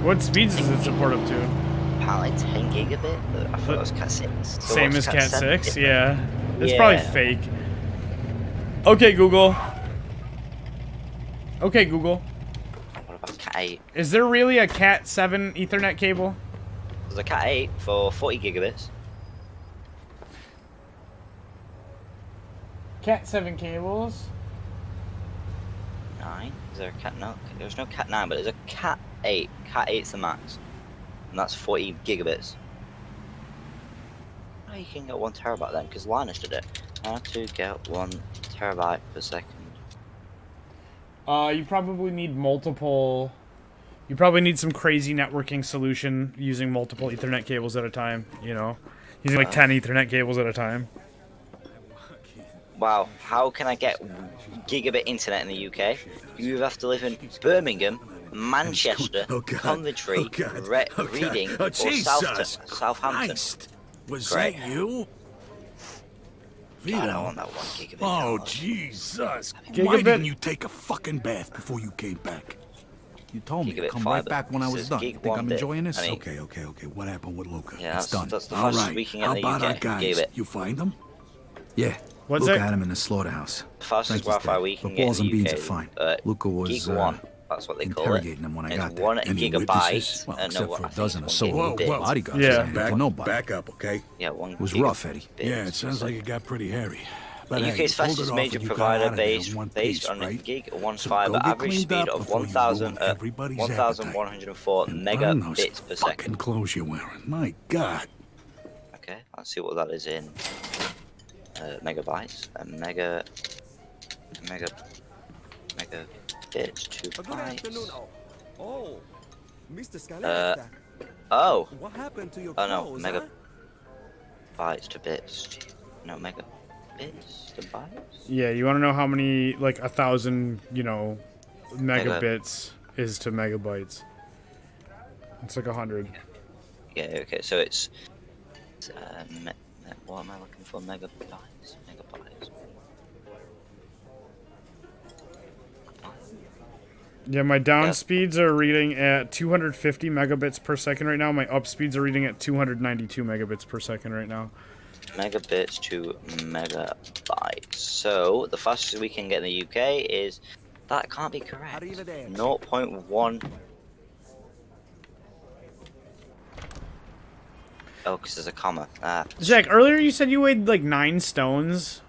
What speeds does it support up to? apparently 10 gigabit, but I thought it was Cat 6. So Same what's as Cat 7? 6? Yeah. It's Yeah. probably fake. Okay, Google. Okay, Google. What about Cat 8? Is there really a Cat 7 Ethernet cable? There's a Cat 8 for 40 gigabits. Cat 7 cables? 9? Is there a Cat? No, there's no Cat 9, but there's a Cat 8. Cat 8's the max. And that's 40 gigabits. Oh, you can get 1 terabyte then, because Linus did it. How to get 1 terabyte per second? You probably need multiple... You probably need some crazy networking solution using multiple Ethernet cables at a time, you know? Using like 10 Ethernet cables at a time. Wow, how can I get gigabit internet in the UK? You have to live in Birmingham, Manchester, Coventry, Reading, or Southampton. Christ. Was Great. that you? God, I want that 1 gigabit. Oh, Jesus. Why Gigabit- didn't you take a fucking bath before you came back? You told me to Gigabit come fiber. right back when I was Says done. gig You think I'm 1 bit. enjoying this? I mean- Okay. What happened with Luca? Yeah, It's done. that's the All fastest right. we can get How in the about UK. our guys? Gigabit. You find them? Yeah. What's Luca that? had him in the slaughterhouse. Fastest Frankie's Wi-Fi dead, we can but get balls in and the beans UK. are fine. Luca Gig was 1. That's what they call it. interrogating him when I It's got there. 1 Any gigabyte. witnesses? Well, no, except what, for I a think dozen or it's so 1 local gigabit. bodyguards. Yeah. saying to nobody. Back up, okay? Yeah, 1 It was rough, Eddie. Yeah, it sounds like it got pretty hairy. The But hey, UK's you pulled fastest it off major and you got provider out of there in based one based piece, on a right? gig or 1 So fiber go get average cleaned speed up of before you 1,000 ruin everybody's 1,104 And burn those megabits per fucking second. clothes you're wearing. My God. Okay, let's see what that is in megabytes. Megabits to bytes. Oh, Mr. Oh. What happened to your Oh no, clothes, megabytes to bits. No, megabits to bytes? Yeah, you want to know how many, like, 1,000, you know, megabits is to megabytes? It's like 100. Yeah, okay, so it's what am I looking for? Megabytes. Yeah, my down speeds are reading at 250 megabits per second right now. My up speeds are reading at 292 megabits per second right now. Megabits to megabytes. So the fastest we can get in the UK is that can't be correct. 0.1. Oh, because there's a comma. Zach, earlier you said you weighed like 9 stones.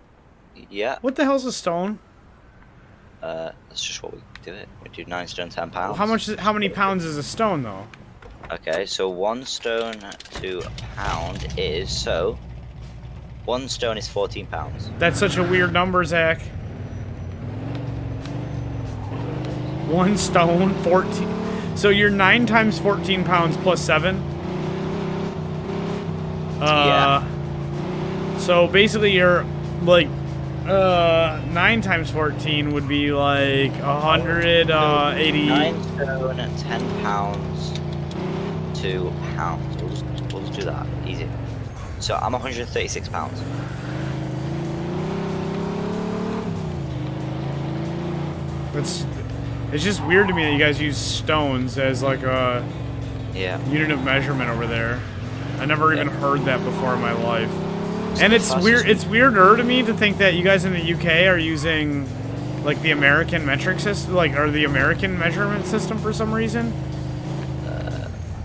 Yeah. What the hell's a stone? That's just what we do it. We do 9 stone 10 pounds. How many pounds is a stone though? Okay, so 1 stone to a pound is 1 stone is 14 pounds. That's such a weird number, Zach. 1 stone, 14. So you're 9 times 14 pounds plus 7. Yeah. So basically, you're like 9 times 14 would be like 180. 9 stone and 10 pounds to pounds. We'll just do that. Easy. So I'm 136 pounds. It's just weird to me that you guys use stones as like a unit of measurement over there. I never even heard that before in my life. And it's weird. It's weirder to me to think that you guys in the UK are using like the American metric system, or the American measurement system for some reason.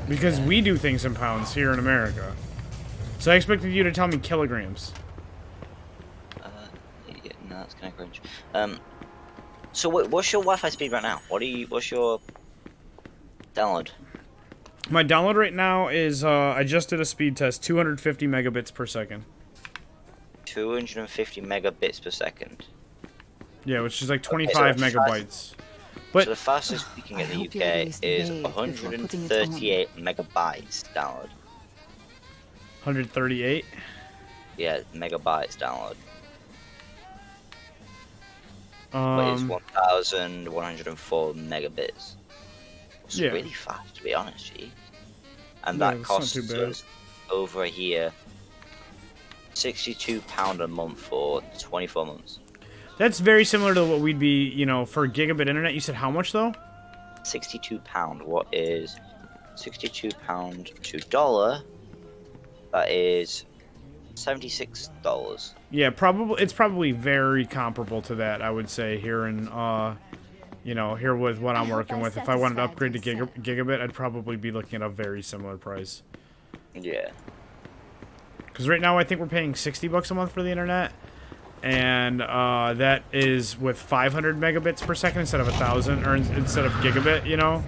Because we do things in pounds here in America. So I expected you to tell me kilograms. Yeah, no, that's kind of cringe. So what's your Wi-Fi speed right now? What's your download? My download right now is I just did a speed test, 250 megabits per second. 250 megabits per second. Yeah, which is like 25 megabytes. But so the fastest we can get in the UK is 138 megabytes download. 138? Yeah, megabytes download. But it's 1,104 megabits. It's Yeah. really fast, to be honest, G. And Yeah, that it's not costs too bad. us over here £62 a month for 24 months. That's very similar to what we'd be, you know, for gigabit internet. You said how much though? £62. What is £62 to dollar? That is $76. Yeah, probably it's probably very comparable to that. I would say here in, you know, here with what I'm working with. If I wanted to upgrade to gigabit, I'd probably be looking at a very similar price. Yeah. Because right now I think we're paying $60 a month for the internet, and that is with 500 megabits per second instead of 1,000, or instead of gigabit, you know,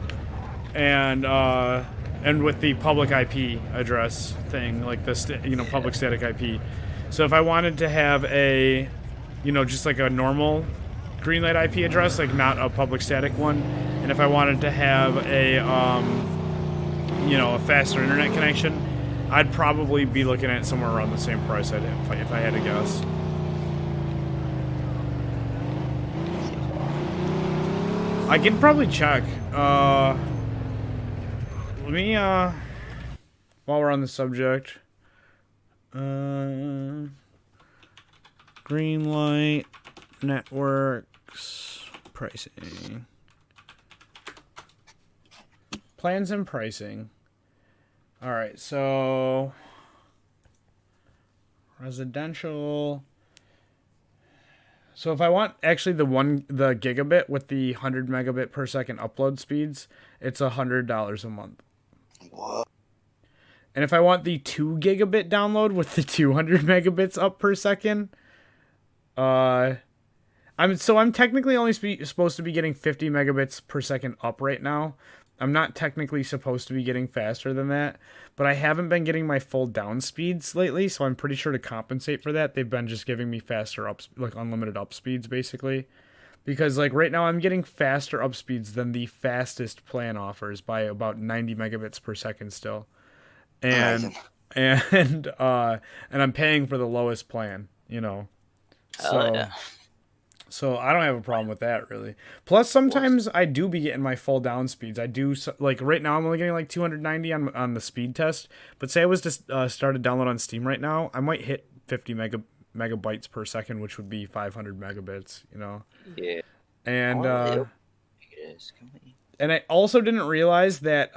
and with the public IP address thing, like the you know, public static IP. So if I wanted to have a, you know, just like a normal Greenlight IP address, like not a public static one, and if I wanted to have a, you know, a faster internet connection, I'd probably be looking at somewhere around the same price if I had to guess. I can probably check. Let me, while we're on the subject, Greenlight Networks pricing. Plans and pricing. Alright, so residential. So if I want actually the gigabit with the 100 megabit per second upload speeds, it's $100 a month. What? And if I want the 2 gigabit download with the 200 megabits up per second, I'm technically only supposed to be getting 50 megabits per second up right now. I'm not technically supposed to be getting faster than that, but I haven't been getting my full down speeds lately, so I'm pretty sure to compensate for that, they've been just giving me faster like unlimited up speeds basically. Because like right now I'm getting faster up speeds than the fastest plan offers by about 90 megabits per second still. And I'm paying for the lowest plan, you know. So yeah. So I don't have a problem with that, really. Plus, sometimes I do be getting my full down speeds. I do, like, right now I'm only getting, like, 290 on the speed test. But say I was to start a download on Steam right now, I might hit 50 megabytes per second, which would be 500 megabits, you know? Yeah. And, Company. And I also didn't realize that,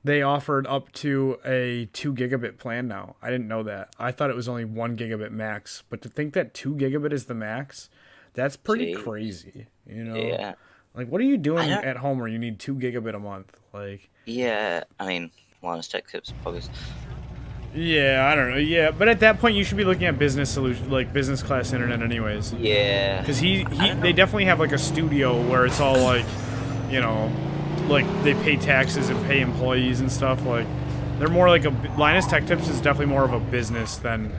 they offered up to a 2 gigabit plan now. I didn't know that. I thought it was only 1 gigabit max. But to think that 2 gigabit is the max, that's pretty crazy, you know? Yeah. Like, what are you doing at home where you need 2 gigabit a month? Like, yeah, I mean, Linus Tech Tips podcast. Yeah, I don't know. Yeah, but at that point, you should be looking at business solution, like business class internet, anyways. Yeah. Because they definitely have like a studio where it's all like, you know, like they pay taxes and pay employees and stuff. Like, they're more like a Linus Tech Tips is definitely more of a business than,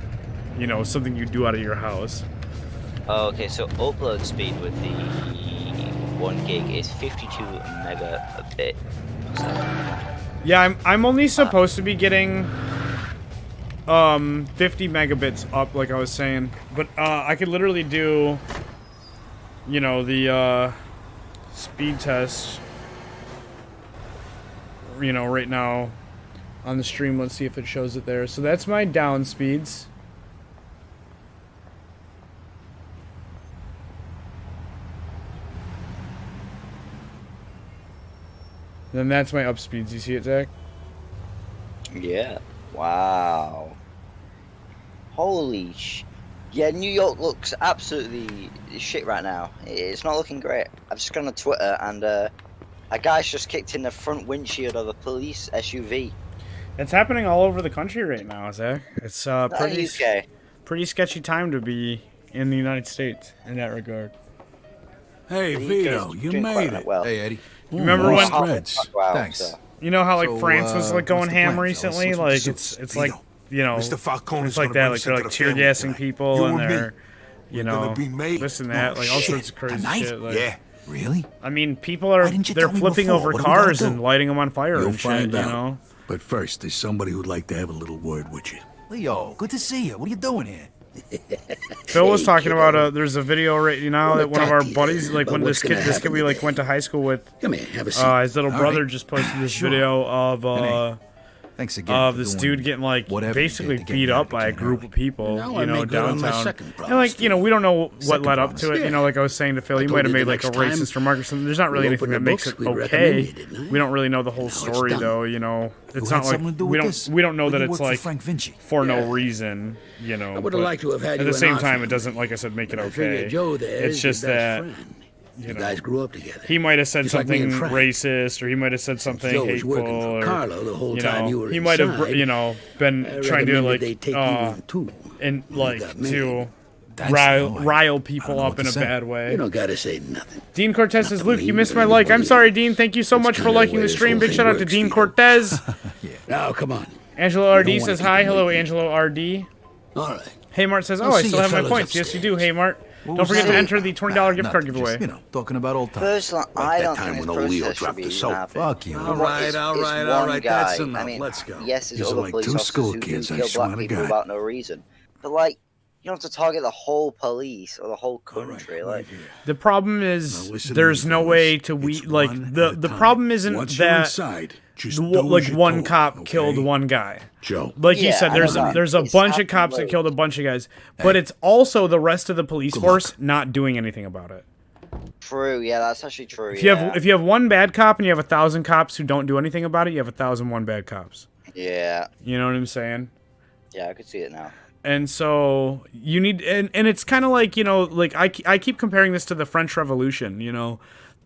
you know, something you do out of your house. Oh, okay, so upload speed with the 1 gig is 52 megabit. Yeah, I'm only supposed to be getting 50 megabits up, like I was saying, but I could literally do, you know, the speed test, you know, right now on the stream. Let's see if it shows it there. So that's my down speeds. Then that's my up speeds. You see it, Zach? Yeah. Wow. Holy sh... Yeah, New York looks absolutely shit right now. It's not looking great. I've just gone on Twitter and a guy's just kicked in the front windshield of a police SUV. It's happening all over the country right now, Zach. It's pretty sketchy time to be in the United States in that regard. Hey, Vito, you made it. Well. Hey, Eddie. You remember when? Wow, Thanks. so. You know how like So, France was like going what's the ham plan, recently? fellas? Like What's it's the like, you know, Mr. Falcone's it's like gonna that. bring Like us they're into like the tear family gassing tonight. people You and and me. they're, you We're gonna know, be made. this and that, like all sorts of crazy Tonight? shit. Like, Yeah. Really? I mean, people are Why didn't you they're tell me flipping before? over What do we gotta cars do? and lighting them on fire You'll and shit. find You out. know, But first, there's somebody who'd like to have a little word with you. Leo, good to see you. What are you doing here? Phil was talking about there's a video right now that one of our buddies, like when this kid we like went to high school with, Come here, have a seat. his little brother just posted this video of Thanks again of for this doing dude getting like whatever you basically did to get beat me out up of by a Canary. group of people, Now you I know, make good on my downtown. second And promise, like, you know, we don't know what Second led up to promise. it. You know, like I was saying to Phil, he told might have you made the like a next time racist remark or something. There's not really we anything open that the makes books, it we'd okay. recommend you, didn't I? We don't really know the whole it's story done. though, you know. It's had not like something to do we with don't this? we don't know When that you it's worked for like Frank Vinci. for no reason, you know. I would have but liked to have had at you the in same our time, it family. doesn't, like I said, make it I figure okay. Joe there It's is your just best that friend. you You know, guys grew up together. he might have said Just like me something and Frank. racist, or he might have said something Joe was hateful, working for or Carlo the whole you time know, you were he might have, inside. you know, been I trying to recommended like, they take you on too. and You like got me. to Thanks, rile, Leo. rile I people don't know up what in to a say. bad way. You don't gotta say nothing. Dean Cortez says, Not Luke, to you me, missed but my to like. I'm anybody. sorry, Dean. Thank you so That's much for kinda the liking way the this stream. whole Big thing shout out to works, Dean Vito. Cortez. Now, come on. Angelo don't RD wanna says keep hi. you Hello, waiting. Angelo RD. All right. Hey Mart says, I'll oh, I see still you have my fellas points. Yes, you do. upstairs. Hey Mart. What Don't was forget that? to enter the $20 gift card Nothing, giveaway. just, you know, talking about old times. Personally, Like I that don't time think when this old Leo process should dropped be the soap. happening. Fuck you. All right, It's all one right, that's guy. enough. I mean, Let's go. yes, there's These are other like police two officers school who kids, do I kill swear black to people God. without no reason. But like, you don't have to target the whole police or the whole country. Like, The problem Now is listen to there's me, no fellas. way to It's like one the at a the time. problem isn't Once you're that inside, just the- do like as you're one told, cop okay? killed one guy. Joe. Like you Yeah, said, I there's know that. there's a It's bunch of happened cops that loads. killed a bunch of guys, but it's also the rest of the police Good force luck. not doing anything about it. true. Yeah, that's actually true. If you have one bad cop and you have 1,000 cops who don't do anything about it, you have 1,001 bad cops. Yeah. You know what I'm saying? Yeah, I could see it now. And so you need, and it's kind of like, you know, like I keep comparing this to the French Revolution, you know,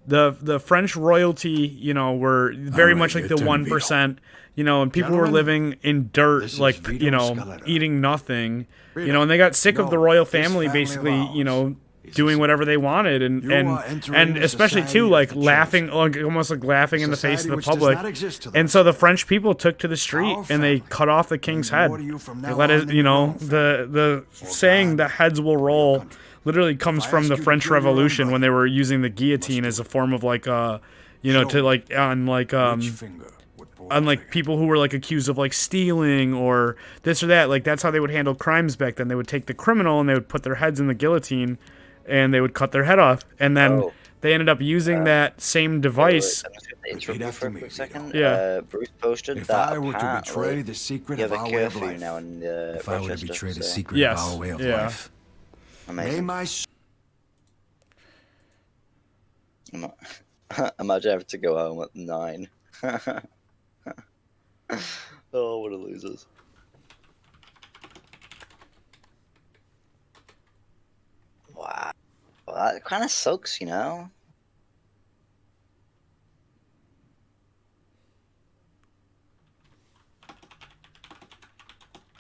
the French royalty, you know, were very right, much like your the turn, 1%, you know, and people were Gentlemen, living in dirt, this is like, Vito you know, Scaletta. eating nothing, Vito, you know, and they got sick of the no, royal this family family of basically, you ours know, is doing a- whatever they wanted and You are entering and a especially society too of like the laughing, chosen. like almost like laughing in the face Society of the which does public. not exist to the And so the rest. French people took to the street Our and they family cut off the king's means head. more to you from They now let on it, than you your know, own the saying God, that heads will or your roll country. literally comes If I from ask the you to French kill your own Revolution when they brother, were using the guillotine as a form of like you know, Show to like on like Which finger would pull on the like trigger? people who were like accused of like stealing or this or that. Like that's how they would handle crimes back then. They would take the criminal and they would put their heads in the guillotine and they would cut their head off. And then Oh. they ended up using that same device. I'm just gonna interrupt Repeat you after for a me, quick Vito. second. Yeah. Bruce posted If that I were to apparently betray the secret you of have a our way of curfew life, now in If I were to Rochester, betray the so secret Yes, of our way of yeah. life. may amazing. my Imagine having to go home at 9. Oh, what a losers. Wow. Well, that kind of sucks, you know?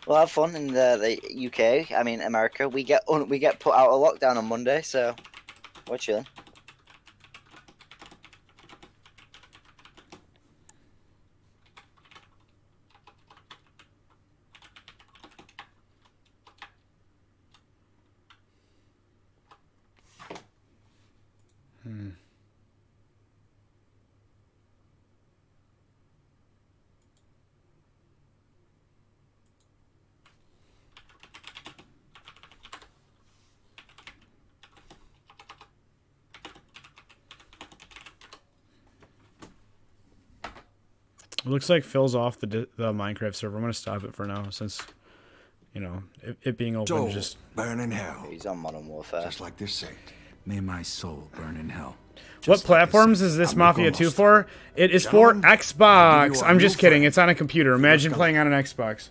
We'll have fun in the UK. I mean, America. We get put out of lockdown on Monday, so we're chilling. It looks like Phil's off the Minecraft server. I'm gonna stop it for now since, you know, it being open soul just. burn in hell, He's on Modern Warfare. just like this saint. May my soul burn in hell. What Just like platforms this. is this I'm Mafia Nick 2 Almost. for? It is for Gentlemen, I'll Xbox. give you a I'm just new kidding. friend. It's on a computer. Imagine Scaletta. playing on an Xbox.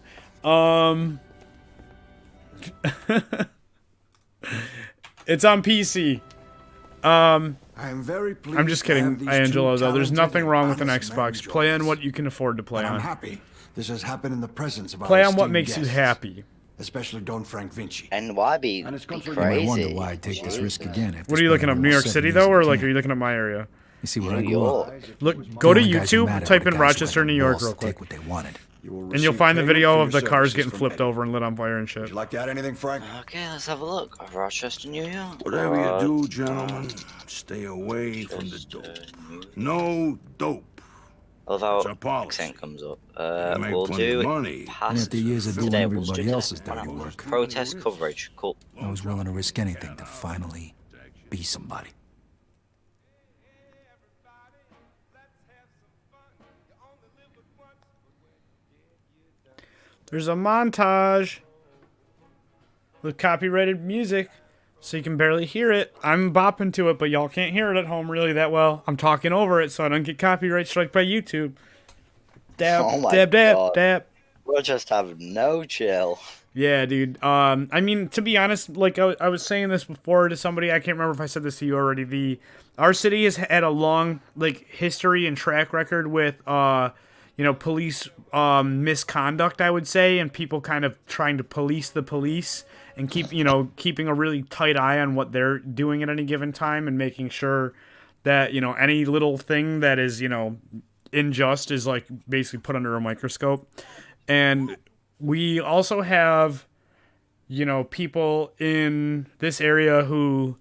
It's on PC. I am very pleased. I'm just to have kidding, these Angelo, two though. There's talented nothing and wrong with an honest men Xbox. join Play on us. what you can afford to play But I'm on. happy this has happened in the presence of our Play on what esteemed makes you guests, happy. especially Don Frank Vinci. And why be And it's crazy? You might wonder why I take this risk again. After What are you looking up? spending New York almost City, 7 years though? in Or like, camp. are you looking at my area? You see where I New grew up. York. Look, go to The only guys who YouTube, mattered type were in the guys who Rochester, had New the York, balls real to quick. take what they wanted. And you'll find the video of the cars getting flipped over and lit on fire and shit. Would you like to add anything, Frank? Okay, let's have a look. Rochester, New York. Whatever you do, gentlemen, stay away from the dope. No dope. I love It's how a policy. accent comes up. You make We'll plenty do of money. past After years of doing today, we'll everybody do else's today. dirty work. Protest coverage. Cool. I was willing to risk anything to finally be somebody. There's a montage with copyrighted music, so you can barely hear it. I'm bopping to it, but y'all can't hear it at home really that well. I'm talking over it so I don't get copyright struck by YouTube. Dab, Oh my dab, dab, God. dab. We'll just have no chill. Yeah, dude. I mean, to be honest, like I was saying this before to somebody, I can't remember if I said this to you already. Our city has had a long like history and track record with police misconduct, I would say, and people kind of trying to police the police and keeping a really tight eye on what they're doing at any given time and making sure that, any little thing that is, unjust is like basically put under a microscope. And we also have, people in this area who,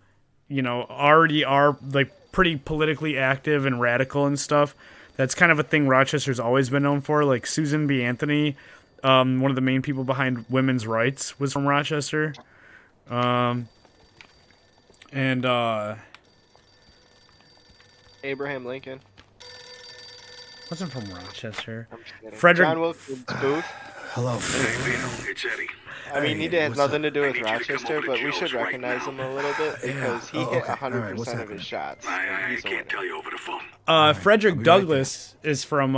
already are like pretty politically active and radical and stuff. That's kind of a thing Rochester's always been known for. Like Susan B. Anthony, one of the main people behind women's rights, was from Rochester. Abraham Lincoln. Wasn't from Rochester. I'm just kidding. Frederick. John Wilkes Booth. Hello. It's Eddie. I mean, he has what's nothing up? to do with I need you to come Rochester, over to but we Joe's should right recognize now. him a little bit because he hit okay. All right, what's 100% of happening? his shots. I and he's a can't winner. tell you over the phone. Frederick I'll be right Douglass is from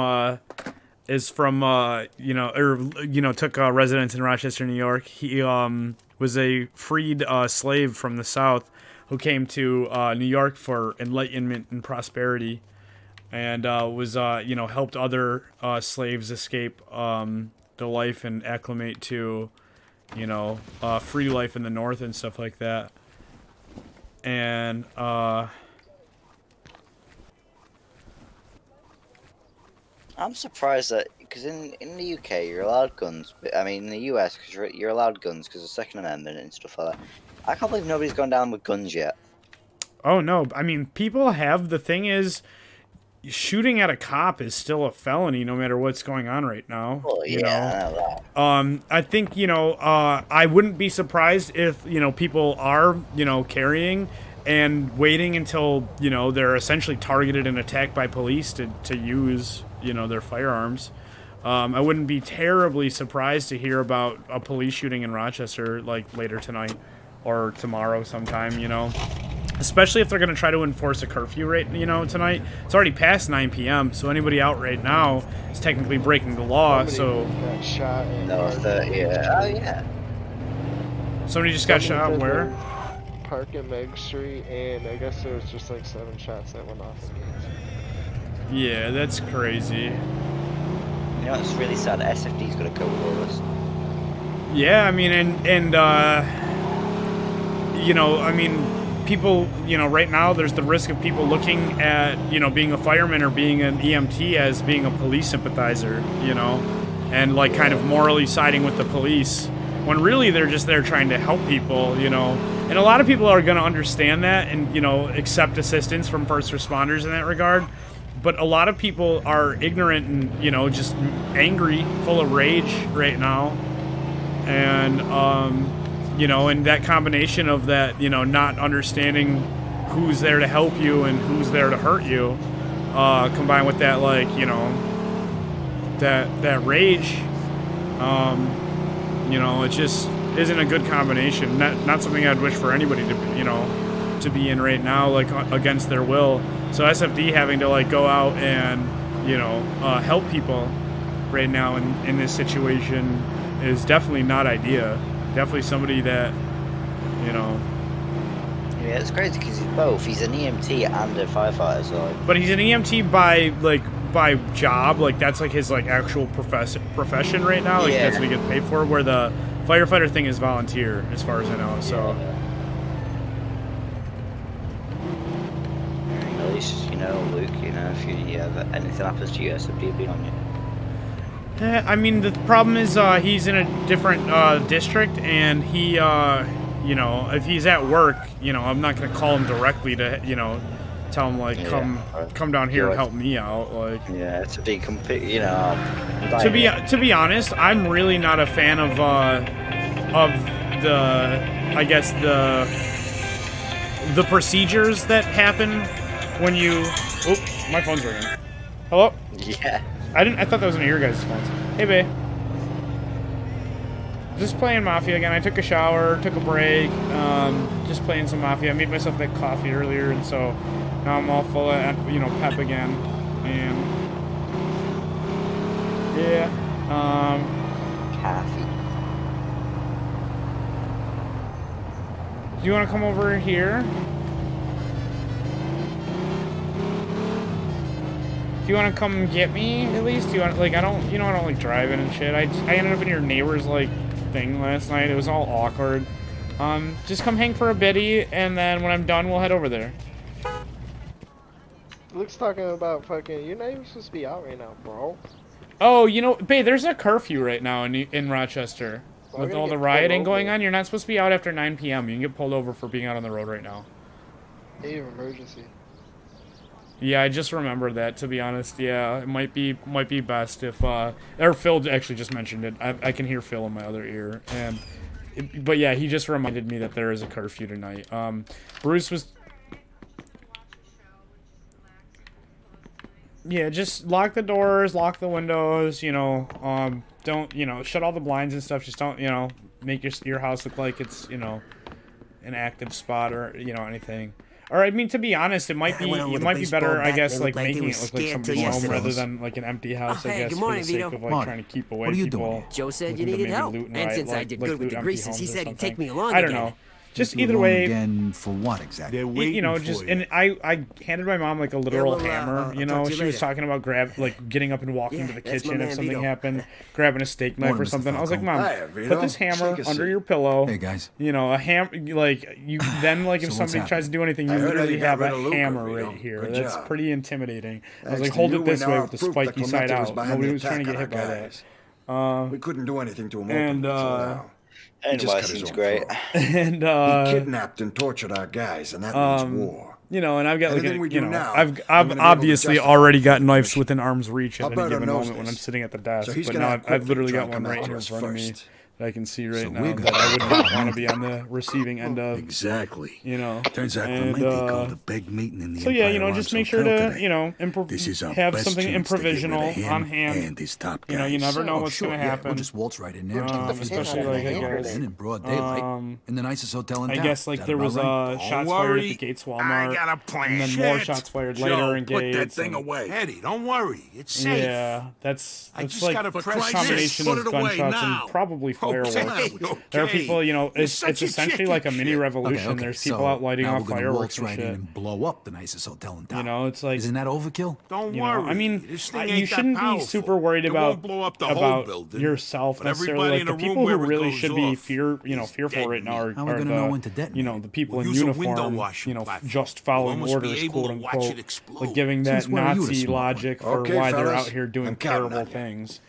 took residence in Rochester, New York. He was a freed slave from the South who came to New York for enlightenment and prosperity, and helped other slaves escape the life and acclimate to free life in the North and stuff like that. And I'm surprised that because in the UK you're allowed guns, but I mean in the US because you're allowed guns because of the Second Amendment and stuff like that. I can't believe nobody's gone down with guns yet. oh no, I mean people have. The thing is, shooting at a cop is still a felony no matter what's going on right now. Well, you yeah, know? I know that. I think I wouldn't be surprised if people are carrying and waiting until they're essentially targeted and attacked by police to use their firearms. I wouldn't be terribly surprised to hear about a police shooting in Rochester like later tonight or tomorrow sometime. Especially if they're going to try to enforce a curfew rate, tonight. It's already past 9 p.m., so anybody out right now is technically breaking the law. Somebody So got shot in No, Park. yeah. Oh yeah. somebody just got shot Somebody where? said Park and Meg Street, and I guess there was just like 7 shots that went off. Yeah, that's crazy. You know, it's really sad. SFD's got to go with all this. Yeah, I mean, people, right now there's the risk of people looking at, being a fireman or being an EMT as being a police sympathizer, and like kind of morally siding with the police when really they're just there trying to help people, and a lot of people are going to understand that and, accept assistance from first responders in that regard. But a lot of people are ignorant and, just angry, full of rage right now. And, and that combination of that, not understanding who's there to help you and who's there to hurt you, combined with that, like, that rage, it just isn't a good combination. Not something I'd wish for anybody to be in right now, like, against their will. So SFD having to, like, go out and, help people right now in this situation is definitely not ideal. Definitely somebody that, Yeah, it's crazy because he's both. He's an EMT and a firefighter, so. But he's an EMT by job. Like, that's, like, his, like, actual profession right now. Like, Yeah. that's what he gets paid for, where the firefighter thing is volunteer, as far as I know, so. At least, Luke, if anything happens to you, SFD will be on you. I mean, the problem is he's in a different district, and he, if he's at work, I'm not going to call him directly to tell him like come down here and help me out. Like to be you know. To be honest, I'm really not a fan of the I guess the procedures that happen when you. Oh, my phone's ringing. Hello? Yeah. I thought that was one of your guys' phones. Hey, babe. Just playing Mafia again. I took a shower, took a break, just playing some Mafia. I made myself that coffee earlier, and so now I'm all full of, you know, pep again. And yeah, coffee. Do you want to come over here? Do you want to come get me at least? Do you want, like, I don't like driving and shit. I ended up in your neighbor's like thing last night. It was all awkward. Just come hang for a bitty, and then when I'm done, we'll head over there. Luke's talking about fucking. You're not even supposed to be out right now, bro. Oh, you know, babe, there's a curfew right now in Rochester. With all the rioting going on, you're not supposed to be out after 9 p.m. You can get pulled over for being out on the road right now. Hey, emergency. Yeah, I just remembered that, to be honest. Yeah, it might be best if or Phil actually just mentioned it. I can hear Phil in my other ear, and but yeah, he just reminded me that there is a curfew tonight. Bruce was. Yeah, just lock the doors, lock the windows, you know, don't, you know, shut all the blinds and stuff. Just don't, you know, make your house look like it's, you know, an active spot or, you know, anything. Or, I mean, to be honest, it might be better, I guess, like, making it look like somebody's home rather than, like, an empty house, I guess, for the sake of, like, trying to keep away people. Joe said you needed help, and since I did good with the greases, he said he'd take me along. I don't know. Just either way. Again, for what exactly? You know, just and I handed my mom like a literal hammer. You know, she was talking about getting up and walking to the kitchen if something happened, grabbing a steak knife or something. I was like, Mom, put this hammer under your pillow. Hey guys. You know, a like you then like if somebody tries to do anything, you literally have a hammer right here. That's pretty intimidating. I was like, hold it this way with the spiky side out. Nobody was trying to get hit by that. We couldn't do anything to him. And seems great. And he kidnapped and tortured our guys, and that means war. You know, and I've got like I've obviously already got knives within arm's reach at any given moment when I'm sitting at the desk. But now I've literally got one right here in front of me that I can see right now that I would not want to be on the receiving end of. Exactly. You know. Turns out the they called a big meeting in the so yeah, you know, just make sure to you know have something improvisational on hand. And his top guys. You know, you never know what's gonna happen. We'll just waltz right in there. Especially like I guess in broad daylight in the nicest hotel in town. I guess like there was shots fired at the Gates Walmart. I got a plan. And then more shots fired later in Gates. Put that thing away. Eddie, don't worry. It's safe. Yeah, that's just like gotta a press combination of gunshots and probably fireworks. There are people, you know, it's essentially like a mini revolution. Okay. There's people out lighting off fireworks and right shit. in and blow up the nicest hotel in town. You know, it's like isn't that overkill? Don't you worry. know, I mean, this thing you ain't shouldn't that be super worried about yourself necessarily. Like the people who really should be fearful right now are the people in uniform, you know, just following orders, quote unquote, like giving that Nazi logic for why they're out here doing terrible things.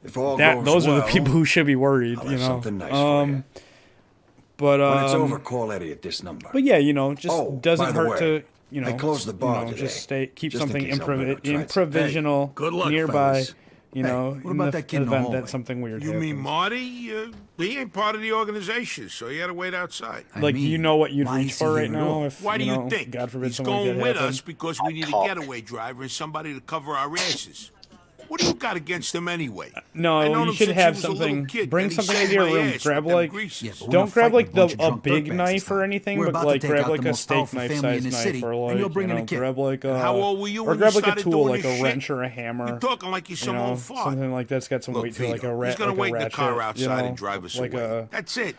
Those are the people who should be worried, you know. But when it's over, call Eddie at this number. But yeah, you know, just doesn't hurt to you know. I closed the bar today, just keep just something improvisational nearby. You know, what about that kid in the hallway? That something weird You mean Marty? He ain't part of the organization, so he had to wait outside. Like, you know what you'd reach for right now? If, why do you think? God forbid he's something going with happen. us because we need a getaway driver and somebody to cover our asses. What do you got against him anyway? No, you should have something. Bring something into your room. Grab like, don't grab like a big knife or anything, but like grab like a steak knife size knife, or like grab like a, how old were you or grab like a tool, like a wrench or a hammer. You're talking like you're some old fart. Something like that's got some weight to it, like a ratchet. He's gonna wait in the car outside and drive us away. That's it.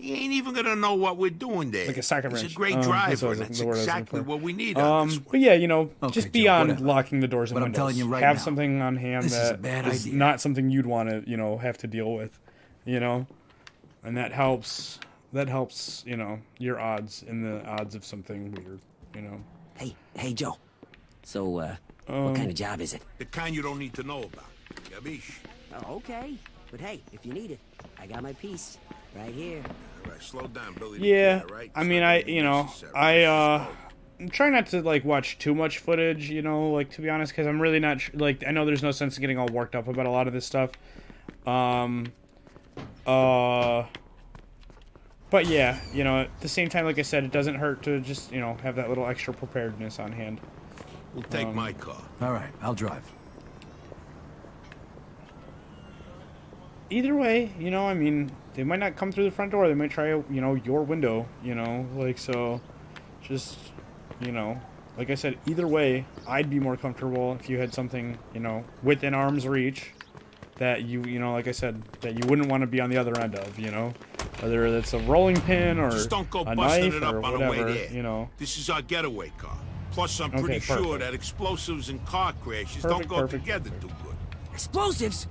He ain't even gonna know what we're doing there. Like a socket wrench. He's a great driver, and that's exactly what we need. But yeah, you know, just beyond locking the doors and but windows, I'm telling you right have now, something on hand that is not something you'd want to, you know, have to deal with, you know, and that helps. That helps, you know, your odds in the odds of something weird, you know. Hey, Joe. So, what kind of job is it? The kind you don't need to know about. Yabish. Oh, okay. But hey, if you need it, I got my piece right here. All right, slow down, Billy. Yeah, right? I mean, I'm trying not to like watch too much footage, you know, like to be honest, because I'm really not like I know there's no sense in getting all worked up about a lot of this stuff. But yeah, you know, at the same time, like I said, it doesn't hurt to just, you know, have that little extra preparedness on hand. We'll take my car. All right, I'll drive. Either way, you know, I mean, they might not come through the front door. They might try, you know, your window, you know, like, so just, you know, like I said, either way, I'd be more comfortable if you had something, you know, within arm's reach that you know, like I said, that you wouldn't want to be on the other end of, you know, whether it's a rolling pin or Just don't go a busting knife it up or on the way whatever, there. you know. This is our getaway car. Plus, I'm Okay, pretty sure perfect. that explosives and car crashes Perfect, don't go perfect, together perfect. too good. Explosives?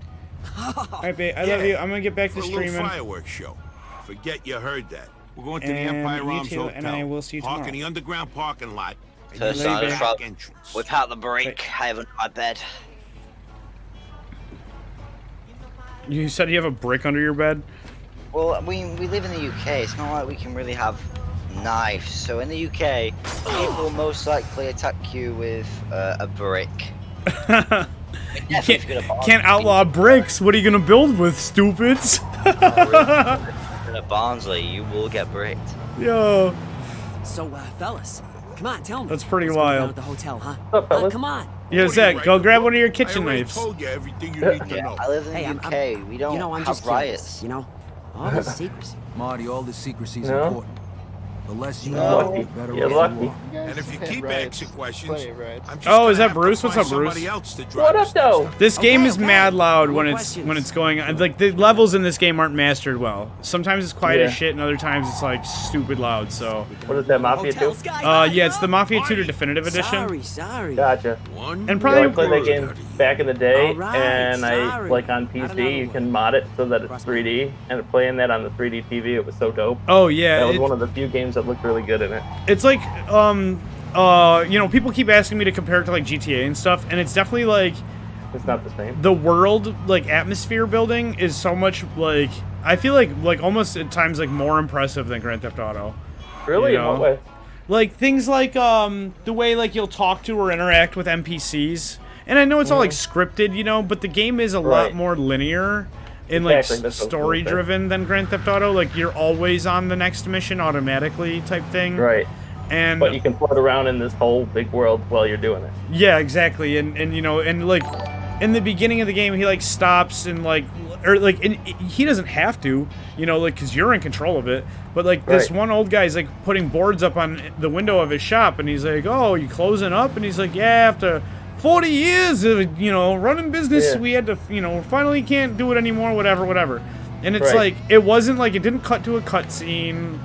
All right, babe, I love you. I'm gonna get back to For a little streaming. fireworks show. Forget you heard that. We're going to the And Empire you Arms too, Hotel. and I will see you Park in tomorrow. the underground parking lot. And So, use son, the just back rob- entrance. Whip out the brake. I haven't my bed. You said you have a brick under your bed? Well, we live in the UK. It's not like we can really have knives. So in the UK, people will most likely attack you with a brick. You can't outlaw bricks. What are you gonna build with, stupids? In a Barnsley, you will get bricked. Yo. So, fellas, come on, tell me. That's pretty What's going down wild. at the hotel, huh? up, fellas? Come on. Yo, Zach, go grab one of your kitchen knives. I already told you everything you need to Yeah, know. I live in the Hey, UK. We don't you know, I'm have just riots. curious, you know? All this secrecy. Marty, all this secrecy's No. important. The less you No. know, the better You're off lucky. you are. And if you keep Riots. asking questions, Plenty of riots. I'm just Oh, gonna is that have to Bruce? What's find up, Bruce? somebody else to drive What us up, though? next time. This game Okay, is okay. mad loud More when questions. it's going on. Like the levels in this game aren't mastered well. Sometimes it's quiet as Yeah. shit, and other times it's like stupid loud. So, What is that, Mafia 2? Hotel Sky. yeah, it's the Mafia 2 Definitive Edition. Sorry. Gotcha. One And Yeah, I probably played that game back in the day, Alright, and sorry. like on Not another PC, you one. can mod it so that it's 3D, and playing that on the 3D TV, it was so dope. Oh yeah, That was one of the few games that looked really good in it. it's like you know, people keep asking me to compare it to like GTA and stuff, and it's definitely like It's not the same. the world, like atmosphere building is so much like I feel like almost at times like more impressive than Grand Theft Auto. Really? You In know? what way? Like things like the way like you'll talk to or interact with NPCs. And I know it's all like scripted, you know, but the game is a lot Right. more linear and Exactly, like that's what I was gonna story say. driven than Grand Theft Auto. Like you're always on the next mission automatically type thing. Right. And But you can float around in this whole big world while you're doing it. yeah, exactly. And you know, and like in the beginning of the game, he like stops and like, or like, and he doesn't have to, you know, like, cause you're in control of it. But like this Right. one old guy's like putting boards up on the window of his shop, and he's like, "Oh, you closing up?" And he's like, "Yeah, after 40 years of, you know, running business, Yeah. we had to, you know, finally can't do it anymore, whatever." And it's Right. like, it wasn't like, it didn't cut to a cutscene.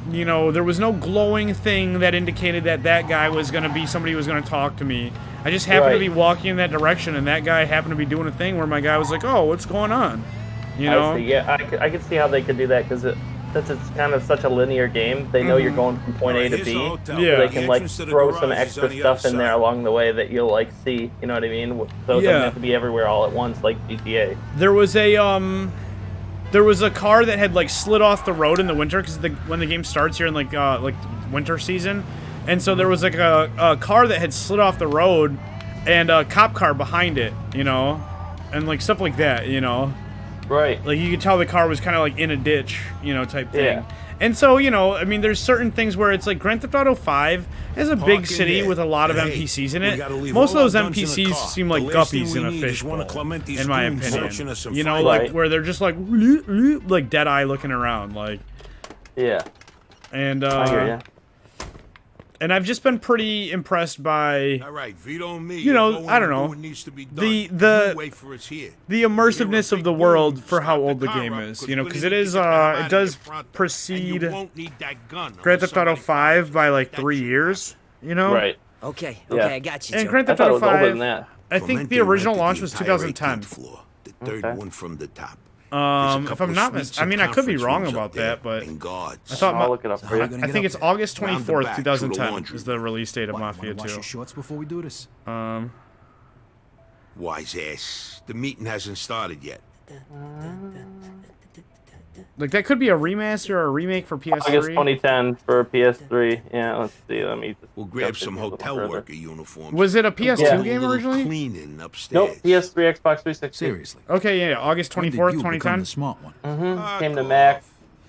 You know, there was no glowing thing that indicated that that guy was going to be somebody who was going to talk to me. I just happened to Right. be walking in that direction, and that guy happened to be doing a thing where my guy was like, "Oh, what's going on?" You know? I see. Yeah, I could see how they could do that because since it's kind of such a linear game, they know you're going from point A to Here's the B. hotel. Yeah. So they The can like entrance to the throw garage some is extra on the stuff other in there side. along the way that you'll like see. You know what I mean? So it Yeah. doesn't have to be everywhere all at once like GTA. There was a car that had like slid off the road in the winter because when the game starts here in like winter season, and so there was like a car that had slid off the road, and a cop car behind it, you know, and like stuff like that, you know. Right. Like you could tell the car was kind of like in a ditch, you know, type thing. Yeah. And so, you know, I mean, there's certain things where it's like Grand Theft Auto 5 is a Park big in city there. with a lot of Hey, NPCs in we it. gotta leave Most of all those our guns in the NPCs car. seem like The last thing guppies we in a need is one of fishbowl, Clementi's in my spoons searching opinion. us some You know, fire. like Right. where they're just like dead eye looking around, like, Yeah. and I hear ya. and I've just been pretty impressed by All right, Vito and me. You know, are going I don't to do know. what needs to be done. The You wait for us here. the immersiveness Hear a of the big world boom, for how start old the car game up, is, 'cause you know, we because need it to is get the hell out it of does the front, and precede you won't need that gun Grand unless Theft Auto somebody 5 by fires like that 3 shit. years, you know. Right. Okay, Yeah. I got you, And Joe. Grand I Theft thought it Auto was older 5, than that. I think the Clemente original rented launch the was entire 2010. 18th floor, the third Okay. one from the top. If I'm not I mean, I could be wrong about that, but I thought I'll look it up for you. I think it's August Round the 24th, back to the 2010 laundry is the release date of What, Mafia wanna wash 2. your shorts before we do this? Wise ass. The meeting hasn't started yet. Like, that could be a remaster or a remake for PS3. August 2010 for PS3. Yeah, let's see. Let me just We'll grab some hotel worker uniforms. Was it a PS2 Yeah. game originally? Cleaning upstairs. Nope, PS3, Xbox 360. Seriously. Okay, yeah, August When 24th, did you become 2010. the smart one? Mm-hmm. Came to Mac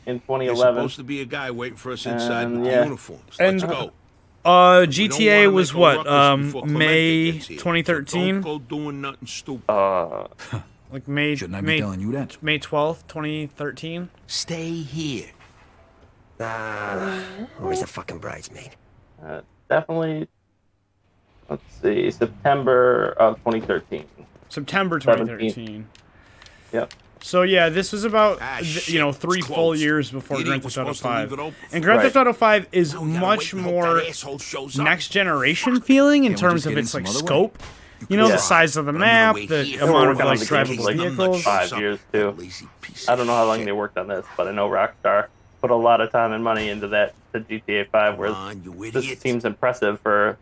in There's 2011. supposed to be a guy waiting for us inside with the yeah. uniforms. And- Let's go. GTA wanna was make a what? ruckus before Clemente May gets here. 2013? Don't go doing nothing stupid. Like May Shouldn't I be telling you that? May 12th, 2013. Stay here. Where's the fucking bridesmaid? Definitely. Let's see, September of 2013. September 17th. 2013. Yep. So yeah, this was about shit, you know 3 it's full closed. years before Idiot Grand was Theft Auto supposed to leave 5. it open And Grand Right. Theft Auto 5 is Now we gotta much wait and hope more that asshole shows up. next generation feeling in Can't we terms just of get in its some like other way? scope. You know, Yeah. the size of the But I'm gonna map, wait the here. They were amount of working on like the game drivable for like vehicles. 5 years too. Lazy piece I don't know how of long shit. they worked on this, but I know Rockstar put a lot of time and money into that to GTA 5, Come whereas on, you this idiot. seems impressive for.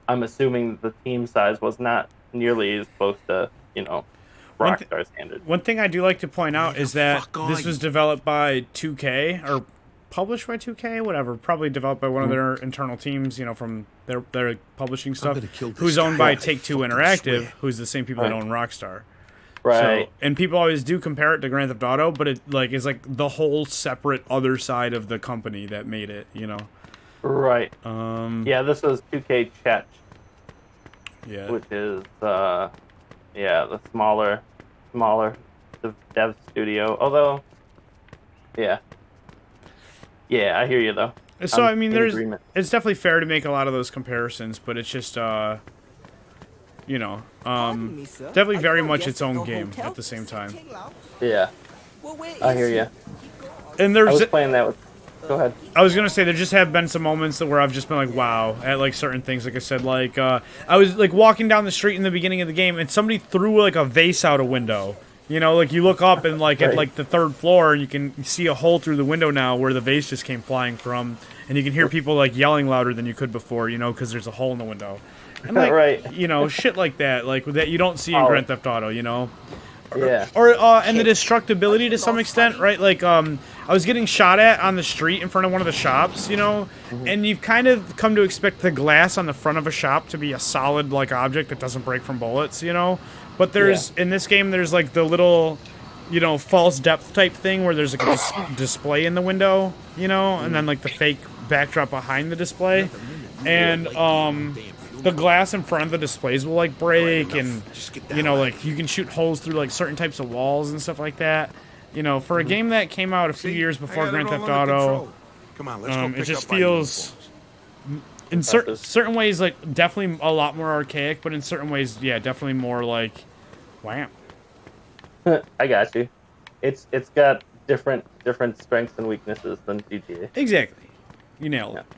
I'm assuming the team size was not nearly as close to One thi- Rockstar standards. One thing I do like to point out Where is the that fuck are this was you? developed by 2K or published by 2K, whatever. Probably developed by one of their internal teams, you know, from their publishing stuff. better kill this Who's guy. owned by I Take-Two fucking Interactive, swear. who's the same people that Right. own Rockstar. Right. So, and people always do compare it to Grand Theft Auto, but it like is like the whole separate other side of the company that made it, you know. Right. Yeah, this was 2K Chet, Yeah. which is the smaller dev studio. Although, yeah, I hear you though. So I mean, in there's agreement. it's definitely fair to make a lot of those comparisons, but it's just you know, definitely very much its own game at the same time. Yeah, I hear you. And I there's was playing that with. Go ahead. I was gonna say there just have been some moments where I've just been like, wow, at like certain things. Like I said, like I was like walking down the street in the beginning of the game, and somebody threw like a vase out a window. You know, like you look up and like at Right. like the 3rd floor, and you can see a hole through the window now where the vase just came flying from, and you can hear people like yelling louder than you could before. You know, because there's a hole in the window. And like, Right. you know, shit like that, like that you don't see in Oh. Grand Theft Auto. You know. Yeah. Or and the destructibility to some extent, right? Like I was getting shot at on the street in front of one of the shops, you know, and you've kind of come to expect the glass on the front of a shop to be a solid like object that doesn't break from bullets, you know. But there's in this game there's like the little, you know, false depth type thing where there's like a display in the window, you know, and then like the fake backdrop behind the display, and the glass in front of the displays will like break, and you know, like you can shoot holes through like certain types of walls and stuff like that. You know, for a game that came out a few years before Grand Theft Auto, Come on, let's go it pick just up our feels in certain ways like definitely a lot more archaic, but in certain ways, yeah, definitely more like wham. I got you. It's got different strengths and weaknesses than GTA. Exactly, you nailed it. Yeah.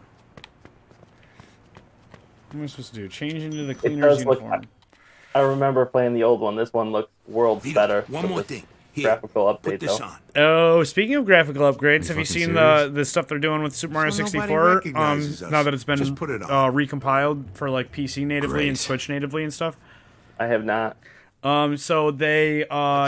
What am I supposed to do? Change into the It cleaner's does look. uniform. I remember playing the old one. This one looks worlds Vito, better. one with more this thing. Here, graphical update put this though. on. Oh, speaking of graphical upgrades, have you fucking seen serious? the stuff they're doing with Super Mario So nobody 64? recognizes us. Now that it's been Just put it on. recompiled for like PC natively and Great. Switch natively and stuff. I have not. So they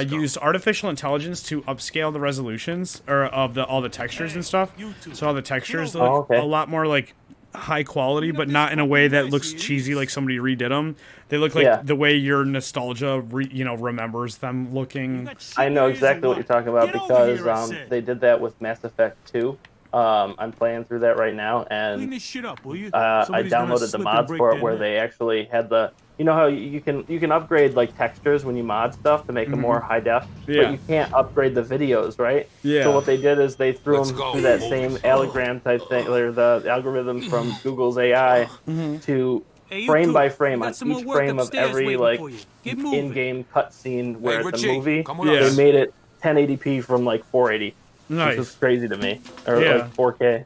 used artificial intelligence to upscale the resolutions or of all the textures and stuff. So all the textures look okay. a lot more like high quality, but not in a way that looks cheesy like somebody redid them. They look like the way your nostalgia remembers them looking. I know exactly what you're talking about because they did that with Mass Effect 2. I'm playing through that right now, and this shit up, will you? I downloaded the mods for it where they actually had the. You know how you can upgrade like textures when you mod stuff to make them more high def, Yeah. but you can't upgrade the videos, right? Yeah. So what they did is they threw Let's them go. through that same allogram type thing, or the algorithm from Google's AI to frame by frame on each frame of every like in-game cutscene where Hey, it's a Richie, movie. come on Yeah. up. They made it 1080p from like 480, Nice. which is crazy to me, or Yeah. like 4K.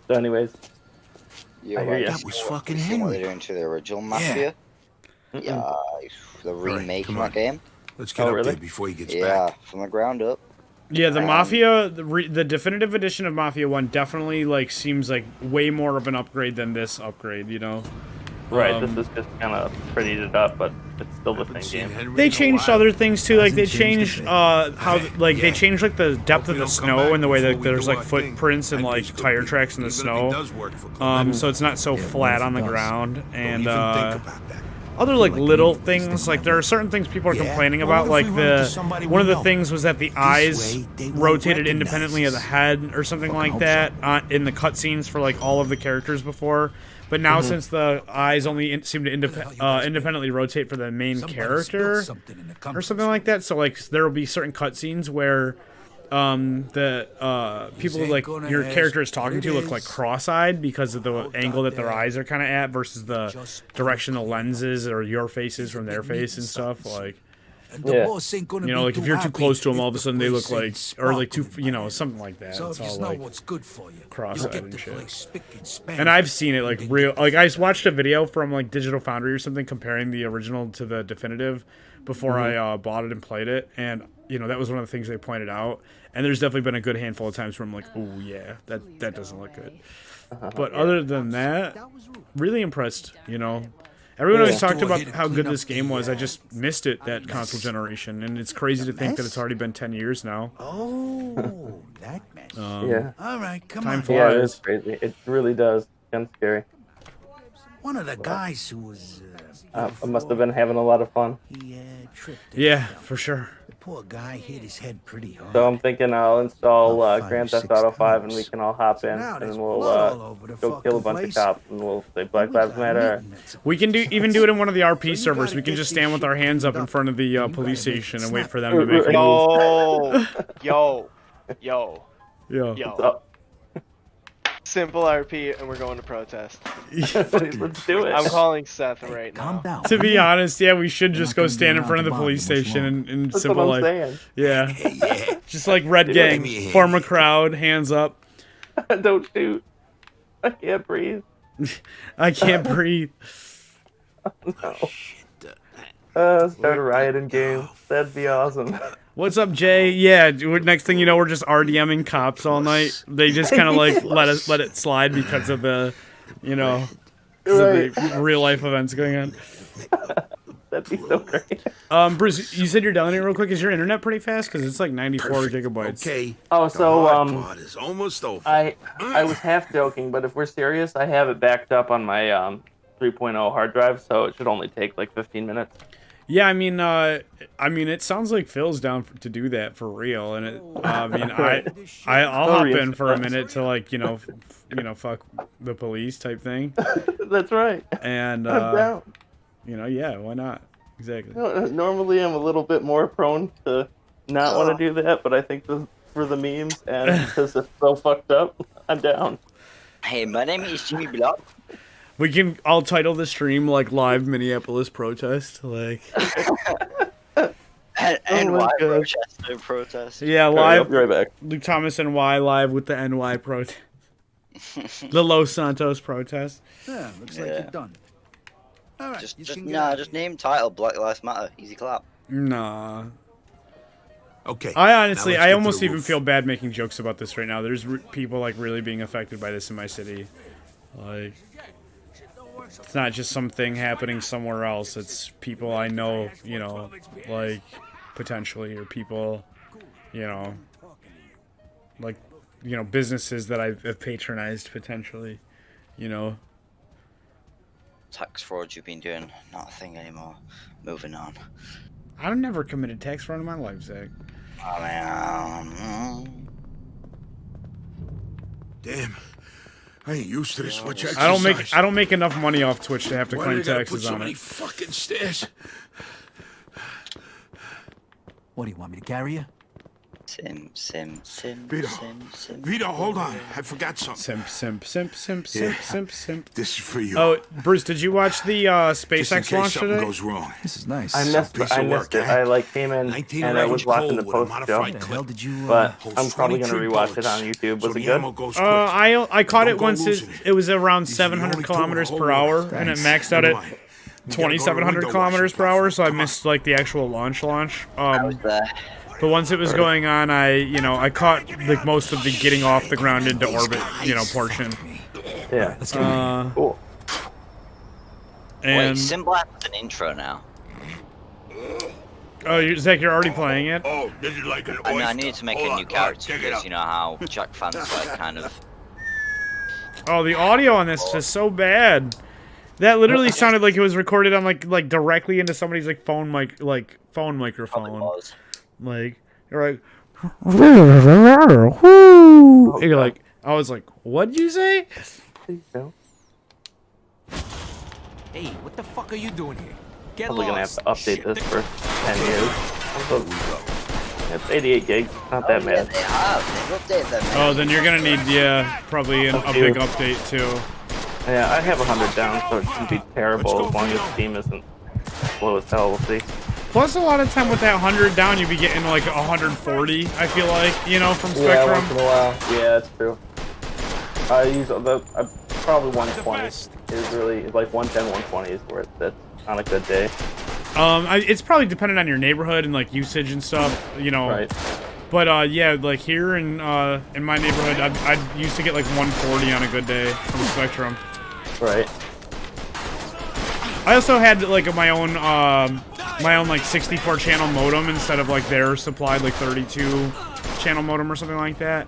So, anyways, Yeah, I hear ya. That was fucking Seen what Henry. they're doing to the original Mafia. Yeah, the remake come of on. that game. Let's get Oh, up really? there before he gets Yeah, back. from the ground up. Yeah, the Mafia, the definitive edition of Mafia 1 definitely like seems like way more of an upgrade than this upgrade, you know. Right. This is just kind of prettied it up, but it's still the same game. They changed other things too, like they changed they changed like the depth of the snow and the way that there's like footprints and like tire tracks in the snow. So it's not so flat on the ground, and other like little things, like there are certain things people are complaining about, like one of the things was that the eyes rotated independently of the head or something like that in the cutscenes for like all of the characters before. But now, since the eyes only seem to independently rotate for the main character or something like that, so like there will be certain cutscenes where the people like your character is talking to look like cross-eyed because of the angle that their eyes are kind of at versus the direction the lenses or your faces from their face and stuff. Like, yeah. You know, like if you're too close to them, all of a sudden they look like, or like too, you know, something like that. So It's if all you know like what's good for you, cross-eyed you get and to shit. play spick and span. And I've seen it like real. Like I watched a video from like Digital Foundry or something comparing the original to the definitive before I bought it and played it, and you know that was one of the things they pointed out. And there's definitely been a good handful of times where I'm like, oh yeah, that doesn't look good. But other than that, really impressed. You know, everyone always talked about how good this game was. I just missed it that console generation, and it's crazy to think that it's already been 10 years now. Oh, that mess. Yeah. All right, come Time on. flies. Yeah, it is crazy. It really does. Kind of scary. One of the guys who was. I must have been having a lot of fun. He tripped. Yeah, for sure. The poor guy hit his head pretty hard. So I'm thinking I'll install About 5 Grand or Theft 6 Auto 5 and times. we can all hop in now and there's we'll blood all over the go kill a fucking bunch place. of cops and we'll say Black Lives Matter. We can even do it in one of the RP servers. We can just stand with our hands up in front of the police station and wait for them to make a move. Yo. Yeah. Simple RP, and we're going to protest. Let's do it. I'm calling Seth right now. Calm down. To be honest, yeah, we should just go stand in front of the police station and That's simple what I'm like, saying. yeah, just like Red Gang, form a crowd, hands up. Don't shoot. I can't breathe. I can't breathe. No. Start a riot in game. That'd be awesome. What's up, Jay? Yeah, next thing you know, we're just RDMing cops all night. They just kind of like let it slide because of the, you know, Right. the real life events going on. That'd be so great. Bruce, you said you're downloading real quick. Is your internet pretty fast? Because it's like 94 gigabytes. Okay. Oh, so the hard part is almost over. I was half joking, but if we're serious, I have it backed up on my 3.0 hard drive, so it should only take like 15 minutes. Yeah, I mean, it sounds like Phil's down to do that for real, and I'll hop in for a minute to like, you know, fuck the police type thing. That's right. And I'm down. you know, yeah, why not? Exactly. Normally, I'm a little bit more prone to not want to do that, but I think for the memes and because it's so fucked up, I'm down. Hey, my name is Jimmy Block. I'll title the stream like live Minneapolis protest, like. NY Rochester protest. Yeah, All live. I'll be right back. Luke Thomas NY live with the NY protest. The Los Santos protest. Yeah, looks like you're done. All right, Just name title Black Lives Matter. Easy clap. Nah. Okay. I honestly, now let's I get to almost the even roof. feel bad making jokes about this right now. There's people like really being affected by this in my city. Like, it's not just something happening somewhere else. It's people I know, you know, like potentially, or people, you know, like, you know, businesses that I've patronized potentially, you know. Tax fraud you've been doing, not a thing anymore. Moving on. I've never committed tax fraud in my life, Zach. Damn. I ain't used to this much exercise. I don't make enough money off Twitch to have to Why claim do they gotta taxes put so on many it. fucking stairs? What do you want me to carry you? Vito, hold on. I forgot something. Simp. This is for you. Oh, Bruce, did you watch the Just in SpaceX case launch something today? goes wrong. This is nice. I missed it. I like came in and I was watching the post show. What the hell did you? But I'm probably gonna rewatch it on YouTube. Was it good? I caught it Don't go once losing it was around These are the 700 only two kilometers in the per whole hour, world. and it Thanks. maxed out at Never mind. We gotta go to the 2,700 window kilometers washing per hour, platform. so I Come on. missed like the actual launch. I was there. But once it was going on, I caught like most of the getting off the ground into orbit, portion. Yeah. Let's get Cool. And wait, Simblad is an intro now. oh, Zach, you're already playing it. Oh, this is like an oyster. I mean, I needed to make a new character because you know how Jack fans like kind of. Oh, the audio on this is so bad. That literally sounded like it was recorded on like directly into somebody's like phone microphone. Like you're like, you're like, I was like, what'd you say? Hey, what the fuck are you doing here? Get Probably gonna have lost. to update this for 10 years. It's 88 gigs, not that Yeah, bad. they have. They've updated them. Oh, then you're gonna need probably a big update too. Yeah, I have 100 down, so it shouldn't be terrible as long as Steam isn't slow as hell. We'll see. Plus, a lot of time with that 100 down, you'd be getting like 140. I feel like, you know, from Yeah, Spectrum. once in a while. Yeah, that's true. I use probably 120 is really like 110, 120 is where it's on a good day. It's probably dependent on your neighborhood and like usage and stuff, you know. Right. But yeah, like here in my neighborhood, I used to get like 140 on a good day from Spectrum. Right. I also had like my own like 64 channel modem instead of like their supplied like 32 channel modem or something like that.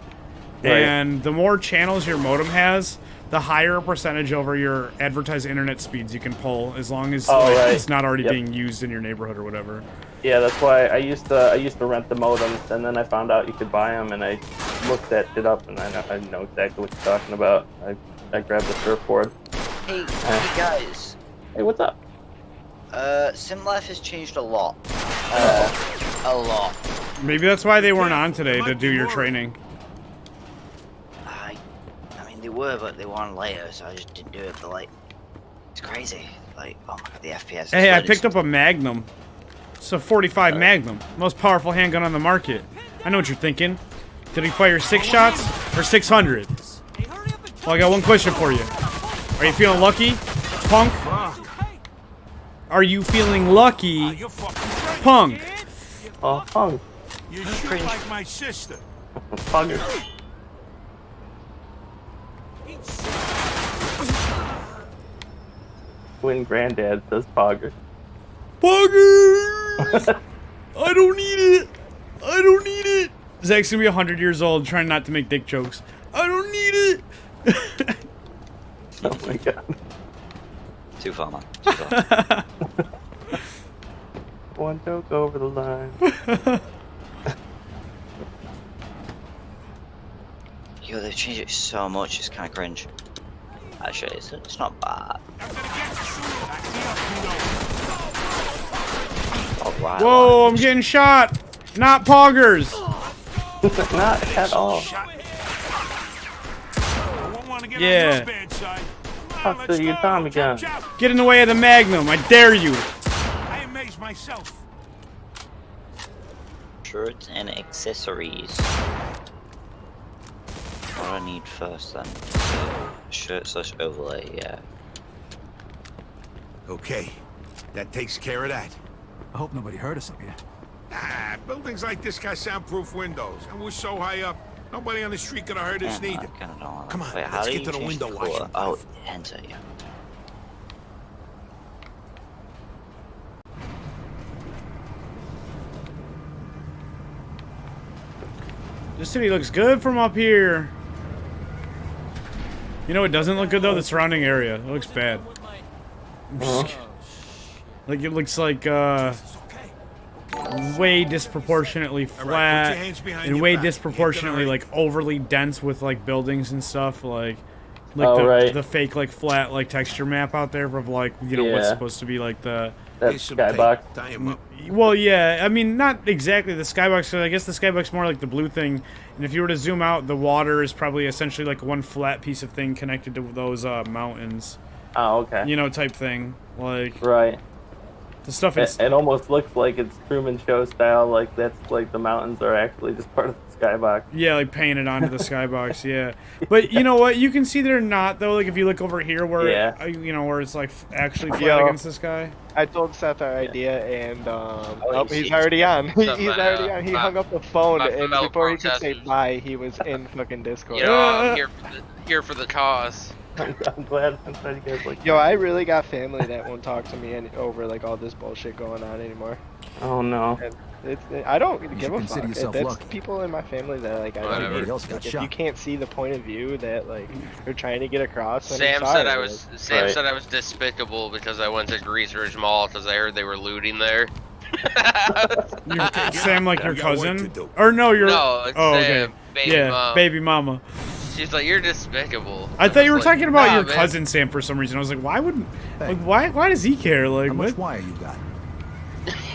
Right. And the more channels your modem has, the higher percentage over your advertised internet speeds you can pull, as long as it's not already being used in your neighborhood or whatever. Yeah, that's why I used to rent the modems, and then I found out you could buy them, and I looked that shit up, and I know exactly what you're talking about. I grabbed the surfboard. Hey guys. Hey, what's up? Sim Life has changed a lot. A lot. Maybe that's why they weren't on today to do your training. I mean, they were, but they were on later, so I just didn't do it. But like, it's crazy. Like, oh my god, the FPS. Hey, I picked up a Magnum. It's a 45 Magnum, most powerful handgun on the market. I know what you're thinking. Did he fire 6 shots or 600? Well, I got one question for you. Are you feeling lucky, punk? Are you feeling lucky, punk? Oh, punk. You shoot like my sister. Punk. When Granddad says Pogger. Pogger! I don't need it. I don't need it. Zach's gonna be 100 years old trying not to make dick jokes. I don't need it. Oh my god. Too far, man. Too far. One joke over the line. Yo, they've changed it so much, it's kind of cringe. Actually, it's not bad. Alright. Whoa, I'm getting shot. Not poggers. Not at all. Yeah. Talk to your Tommy gun. Get in the way of the Magnum. I dare you. I amaze myself. Shirts and accessories. What do I need first then? Shirt / overlay, yeah. Okay, that takes care of that. I hope nobody heard us up here. Ah, buildings like this got soundproof windows, and we're so high up, nobody on the street could have heard us neither. Come on, Wait, how let's do get you to the change window colour? washing. Oh, enter, yeah. This city looks good from up here. You know, it doesn't look good though. The surrounding area. It looks bad. Like it looks like way disproportionately flat and way disproportionately like overly dense with like buildings and stuff. Like the fake like flat like texture map out there of like what's supposed to be like the skybox. Well, yeah, I mean not exactly the skybox. So I guess the skybox more like the blue thing. And if you were to zoom out, the water is probably essentially like one flat piece of thing connected to those mountains. Oh, okay. You know, type thing. Like right. The stuff it almost looks like it's Truman Show style. Like that's like the mountains are actually just part of the skybox. Yeah, like painted onto the skybox. Yeah, but you know what? You can see they're not though. Like if you look over here, where where it's like actually flat against the sky. I told Seth our idea, and he's already on. He's already on. He hung up the phone, and before he could say bye, he was in fucking Discord. I'm here for the cause. I'm glad you guys like. Yo, I really got family that won't talk to me over like all this bullshit going on anymore. Oh no. I don't give a consider fuck. yourself That's lucky. people in my family that like I Whatever. don't Everybody else got like, if shot. you can't see the point of view that like they're trying to get across. Then Sam I'm said sorry, I was. like- Sam Right. said I was despicable because I went to Grease Ridge Mall because I heard they were looting there. Sam, like your We got work to cousin? do. Or no, you're. No, it's oh, Sam, okay. baby yeah, mom. baby mama. She's like, you're despicable. I thought you were was like, talking about "Nah, your man." cousin Sam for some reason. I was like, why would, Hey. like, why does he care? Like, How what? much wire you got?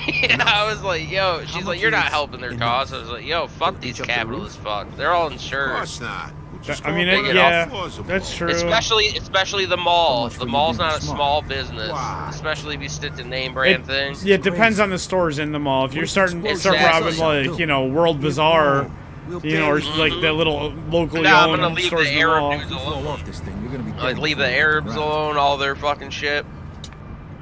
Yeah, I was like, yo. She's much like, you're not is helping their enough? cause. I was like, yo, fuck these Reach up the capitalist fucks. They're all Of insured. course not. We'll just I mean, go it- up on yeah, the floors of that's them. true. Especially the mall. much for The you mall's being not a smart? small business. Why? Especially if you stick to name brand things. Yeah, it depends on the stores in the mall. If you're starting start Exactly. robbing like, you know, World Bazaar, you know, or like the little locally Nah, I'm owned gonna leave stores the in the Arab mall. dudes Fall alone. off this thing. You're gonna be Like dead leave before the you hit Arabs ground. alone, all their fucking shit.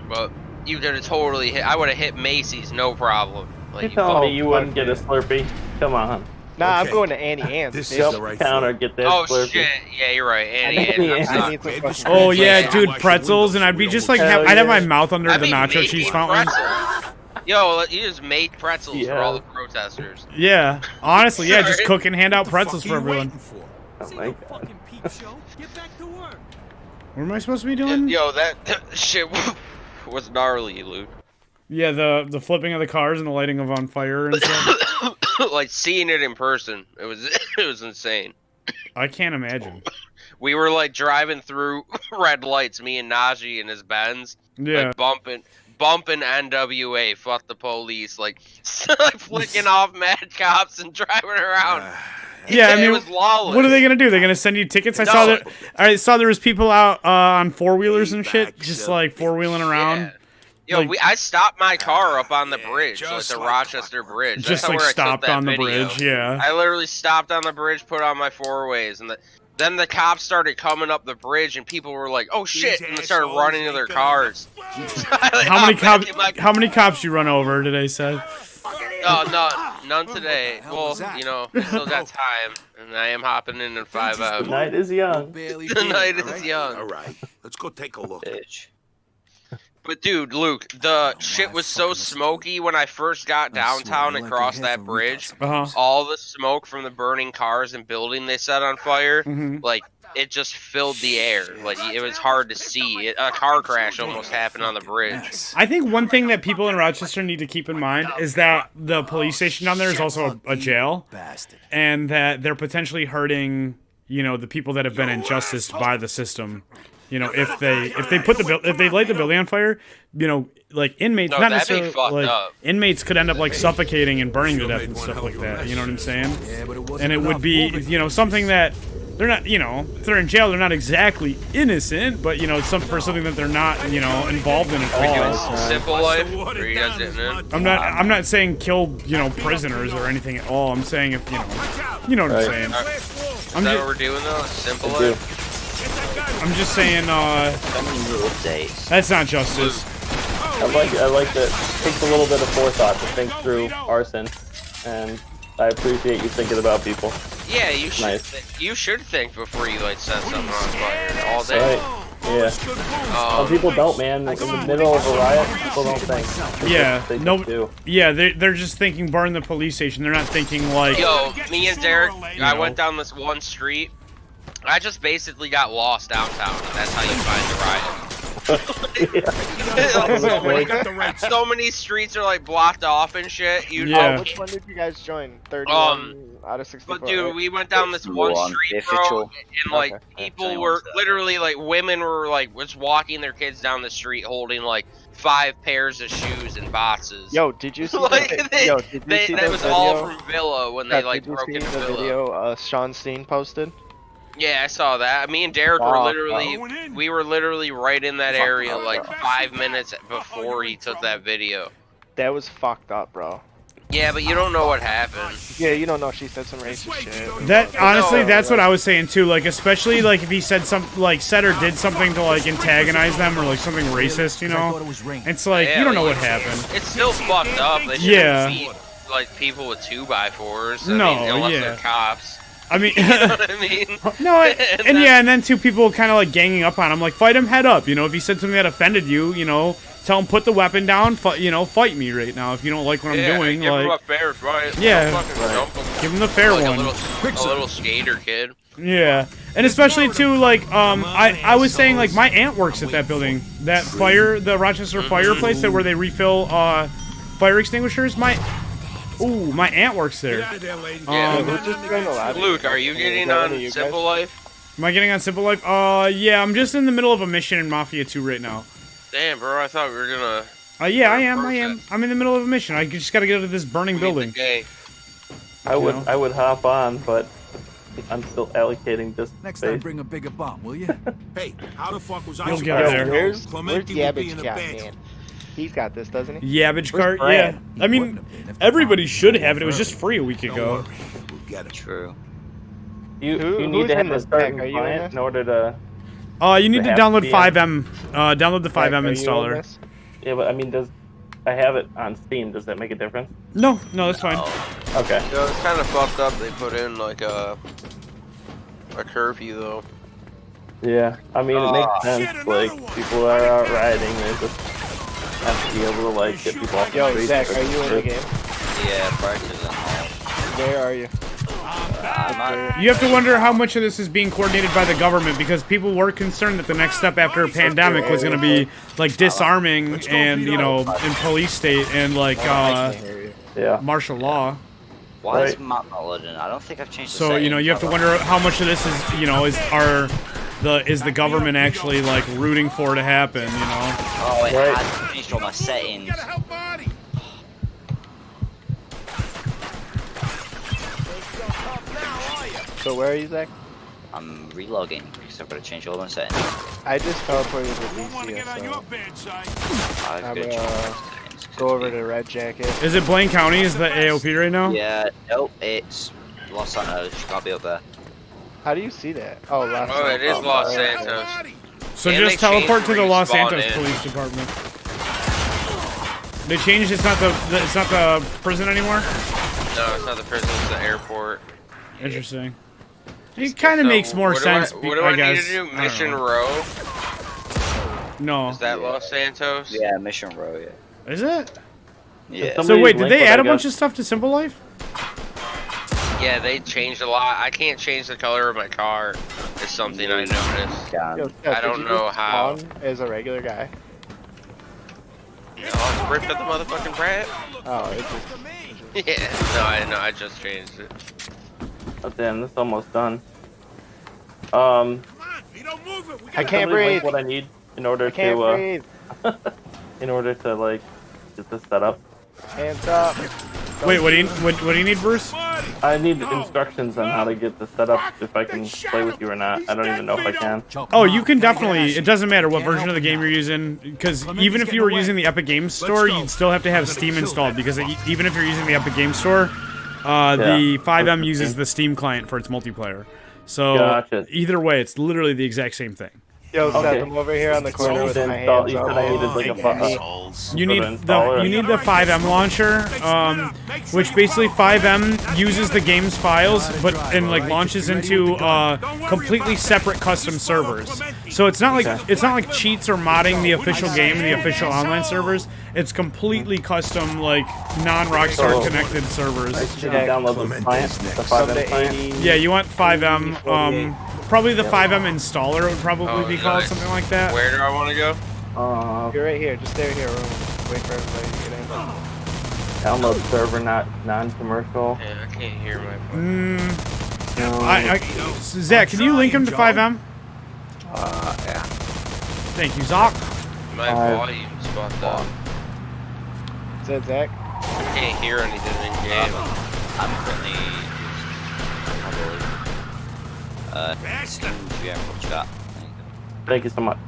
But you could have totally hit. I would have hit Macy's, no problem. You Like telling me you wouldn't fuck get a Slurpee? Come on. Nah, I'm Okay. going to Annie Ann's. This bitch. is Jump the right counter, thing. get that Oh Slurpee. shit! Yeah, you're right. Annie, I Annie, need- I'm I sorry. need some man, fucking- Oh yeah, Yeah. dude, Wash your pretzels, and windows I'd be so just we like, Hell I'd have my yeah. mouth under I'd the be nacho making cheese fountain. pretzels. Yo, you just made pretzels for Yeah. all the protesters. Yeah, honestly, yeah, just Sorry. cook and hand out What the pretzels fuck for are you everyone. waiting for? Oh my god. Get back to work. What am I supposed to be doing? Yo, that shit was gnarly, Luke. Yeah, the flipping of the cars and the lighting of on fire and stuff. Like seeing it in person, it was insane. I can't imagine. We were like driving through red lights, me and Najee in his Benz, Yeah. like bumping NWA, fuck the police, like flicking off mad cops and driving around. Yeah, I mean, it was lawless. what are they gonna do? They're gonna send you tickets? No. I saw there was people out on four wheelers and shit, Payback, just so- like four wheeling around. Yeah. Yo, Like- I stopped my car up on the bridge, like just the like Rochester clockwork. Bridge. Just That's like where I took stopped that on the video. bridge, yeah. I literally stopped on the bridge, put on my four ways, and then the cops started coming up the bridge, and people were like, "Oh shit!" and they started assholes running to their ain't gonna- cars. How many cops? How many cops you run over today? Said. Oh, none today. Well, was that? you know, we still got time, and I am hopping in at 5 The out. night is young. Barely The feel it, night all is right? young. All right, let's go take a look. Bitch. But dude, Luke, the shit was so smoky when I first got downtown and crossed that bridge. All the smoke from the burning cars and building they set on fire, like it just filled the air. Like it was hard to see. A car crash almost happened on the bridge. I think one thing that people in Rochester need to keep in mind is that the police station down there is also a jail, Bastard. and that they're potentially hurting, you know, the people that have been injusticed by the system. You know, if they if they light the building on fire, you know, like inmates, No, not that'd be necessarily fucked like up. inmates could end up like suffocating and burning to death and stuff like that. You know what I'm saying? Yeah, but it wasn't And it would enough. be, Move it. you know, something that they're not, you know, if they're in jail, they're not exactly innocent, but you know, it's for something that they're not, you know, involved in at all. Simple Life? Are you guys getting in? I'm not saying kill, you know, prisoners or anything at all. I'm saying if, you know what I'm saying. Is I'm that ju- what we're doing though? Simple Life? I'm just saying, So many new updates. that's not justice. I like that it takes a little bit of forethought to think through arson, and I appreciate you thinking about people. Yeah, you should. Nice. You should think before you like set something on fire all day. Right? Yeah. Some people don't, man. Like, in the middle of a riot, people don't think. Yeah, They no, just do. yeah, they're just thinking burn the police station. They're not thinking like, Yo, me and Derek, I know. went down this one street. I just basically got lost downtown. That's how you find the riot. Like, so many streets are like blocked off and shit. You Yeah. Which one did you guys join? 31 out of 64. But dude, right? we went down this one One, street, the official. bro, and like Okay. people 21 were stuff. literally like women were like just walking their kids down the street holding like 5 pairs of shoes and boxes. Yo, did you see like yo, did you see that the was video? all from Villa when they Yeah, like did you broke see into the Villa. video Sean Steen posted? Yeah, I saw that. Me and Derek were Wow. literally, we were literally right in that area like 5 minutes before he took that video. That was fucked up, bro. Yeah, but you don't know what happened. Yeah, you don't know. She said some racist shit. that. Honestly, No. that's what I was saying too. Like, especially like if he said said or did something to like antagonize them or like something racist, you I thought know. it was raining. It's like Yeah, you don't know like, what happened. It's still fucked up. They shouldn't Yeah. beat like people with 2x4s. No, unless yeah. they're cops. I mean, You know what I mean? No, and then two people kind of like ganging up on him, like fight him head up. You know, if he said something that offended you, you know, tell him put the weapon down. Fight me right now if you don't like what I'm doing. Give him a Like, fair fight. yeah, Jump him. give him the fair Like one. A little skater kid. Yeah, and especially too, like, I was saying, like, my aunt works at that building, the Rochester fireplace, where they refill fire extinguishers. My aunt works there. Luke, are you getting on Simple Life? Am I getting on Simple Life? Yeah, I'm just in the middle of a mission in Mafia 2 right now. Damn, bro, I thought we were gonna. Yeah, I am. I'm in the middle of a mission. I just gotta get to this burning building. I would hop on, but I'm still allocating this Next space. time, bring a bigger bomb, will you? Hey, how the fuck was I You'll supposed get to there. know Where's Clemente would be Yabbage in a Cat, bed? man? He's got this, doesn't he? Yabbage cart, Brad? yeah. I mean, everybody should have it. It was just free a week ago. We'll get it. True. You Who's need to in have a this certain pack? Are you in client this? in order to. You need to have download VM. 5M. Download the 5M Are you in installer. this? Yeah, but I mean, I have it on Steam? Does that make a difference? No, that's fine. Okay. So it's kind of fucked up. They put in like a curfew though. Yeah, I mean, it makes sense. shit, Like, another one. people are out riding, they just have to be able to, like, get people off the Yo, street. Zach, are you in the game? Yeah, practice and all. Where are you? You have to wonder how much of this is being coordinated by the government, because people were concerned that the next step after a pandemic was going to be like disarming and, you know, in police state and like Yeah. martial law. Why is Right. map not loading? I don't think I've changed the So, you know, you have to wonder how much of this is, you know, is the government actually like rooting for to happen, you know? Oh, it Right. has changed all my settings. So where are you, Zach? I'm relogging because I've got to change all my settings. I just teleported to DC, so I've got I'm to change all gonna my settings. go over to Red Jacket. Is it Blaine County? Is the AOP right now? Yeah, nope, it's Los Santos. You can't be up there. How do you see that? Oh, Los Oh, it is Santos. Los Alright. Santos. So And just they changed teleport to the where you Los spawn Santos in. Police Department. They changed. It's not the prison anymore. No, it's not the prison. It's the airport. Interesting. It kind of So, makes more what do sense. What do I need guess. to do? I don't Mission know. Row. No. Is that Los Santos? Yeah, Mission Row, yeah. Is it? Yeah. Some- So Somebody wait, did link they what add I a bunch got. of stuff to Simple Life? Yeah, they changed a lot. I can't change the color of my car. It's something I noticed. Yo, Damn. I don't know how. As a regular guy. Oh, ripped up the motherfucking brat. Oh, it's just. Yeah, no, I just changed it. Oh, damn, this is almost done. If you don't move it, we I gotta can't somebody link breathe. what I need in order I can't to, breathe. in order to, like, get this set up. Hands up. Wait, what do you need, Bruce? I need instructions on how to get this set up, if I can play with you or not. I don't even know if I can. Oh, you can definitely. It doesn't matter what version of the game you're using, because even if you were using the Epic Games Store, you'd still have to have Steam installed, because even if you're using the Epic Games Store, the 5M uses the Steam client for its multiplayer. So Gotcha. either way, it's literally the exact same thing. Yo, Seth, Okay. I'm over here on the corner with my Install- hands you up. said I needed like a You need installer. you need the 5M launcher, which basically 5M uses the game's files, and like launches into completely separate custom servers. So it's not like cheats or modding the official game and the official online servers. It's completely custom, like non-Rockstar connected servers. I should download the client, the 5M client. Yeah, you want 5M. Probably the 5M installer would probably be called, nice. something like that. Where do I want to go? You're right here. Just stay here. We'll wait for everybody to get in. Download server, not non-commercial. Yeah, I can't hear my phone. Zach, can you link him to 5M? Yeah. Thank you, Zoc. My volume's fucked up. Is that Zach? I can't hear anything in game. I'm currently chat. Thank you so much.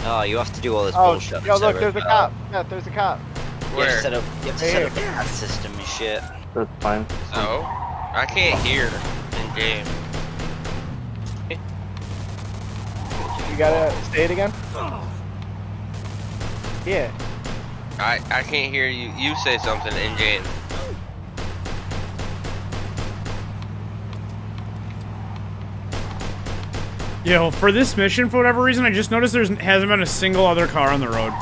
Oh, you have to do all this Oh, bullshit. yo, look, Sarah. there's a cop. Yeah, there's a cop. You have to Where? set up, the ad system and shit. That's fine. So, I can't hear in game. You gotta say it again? Yeah. I can't hear you. You say something in game. Yo, for this mission, for whatever reason, I just noticed there hasn't been a single other car on the road.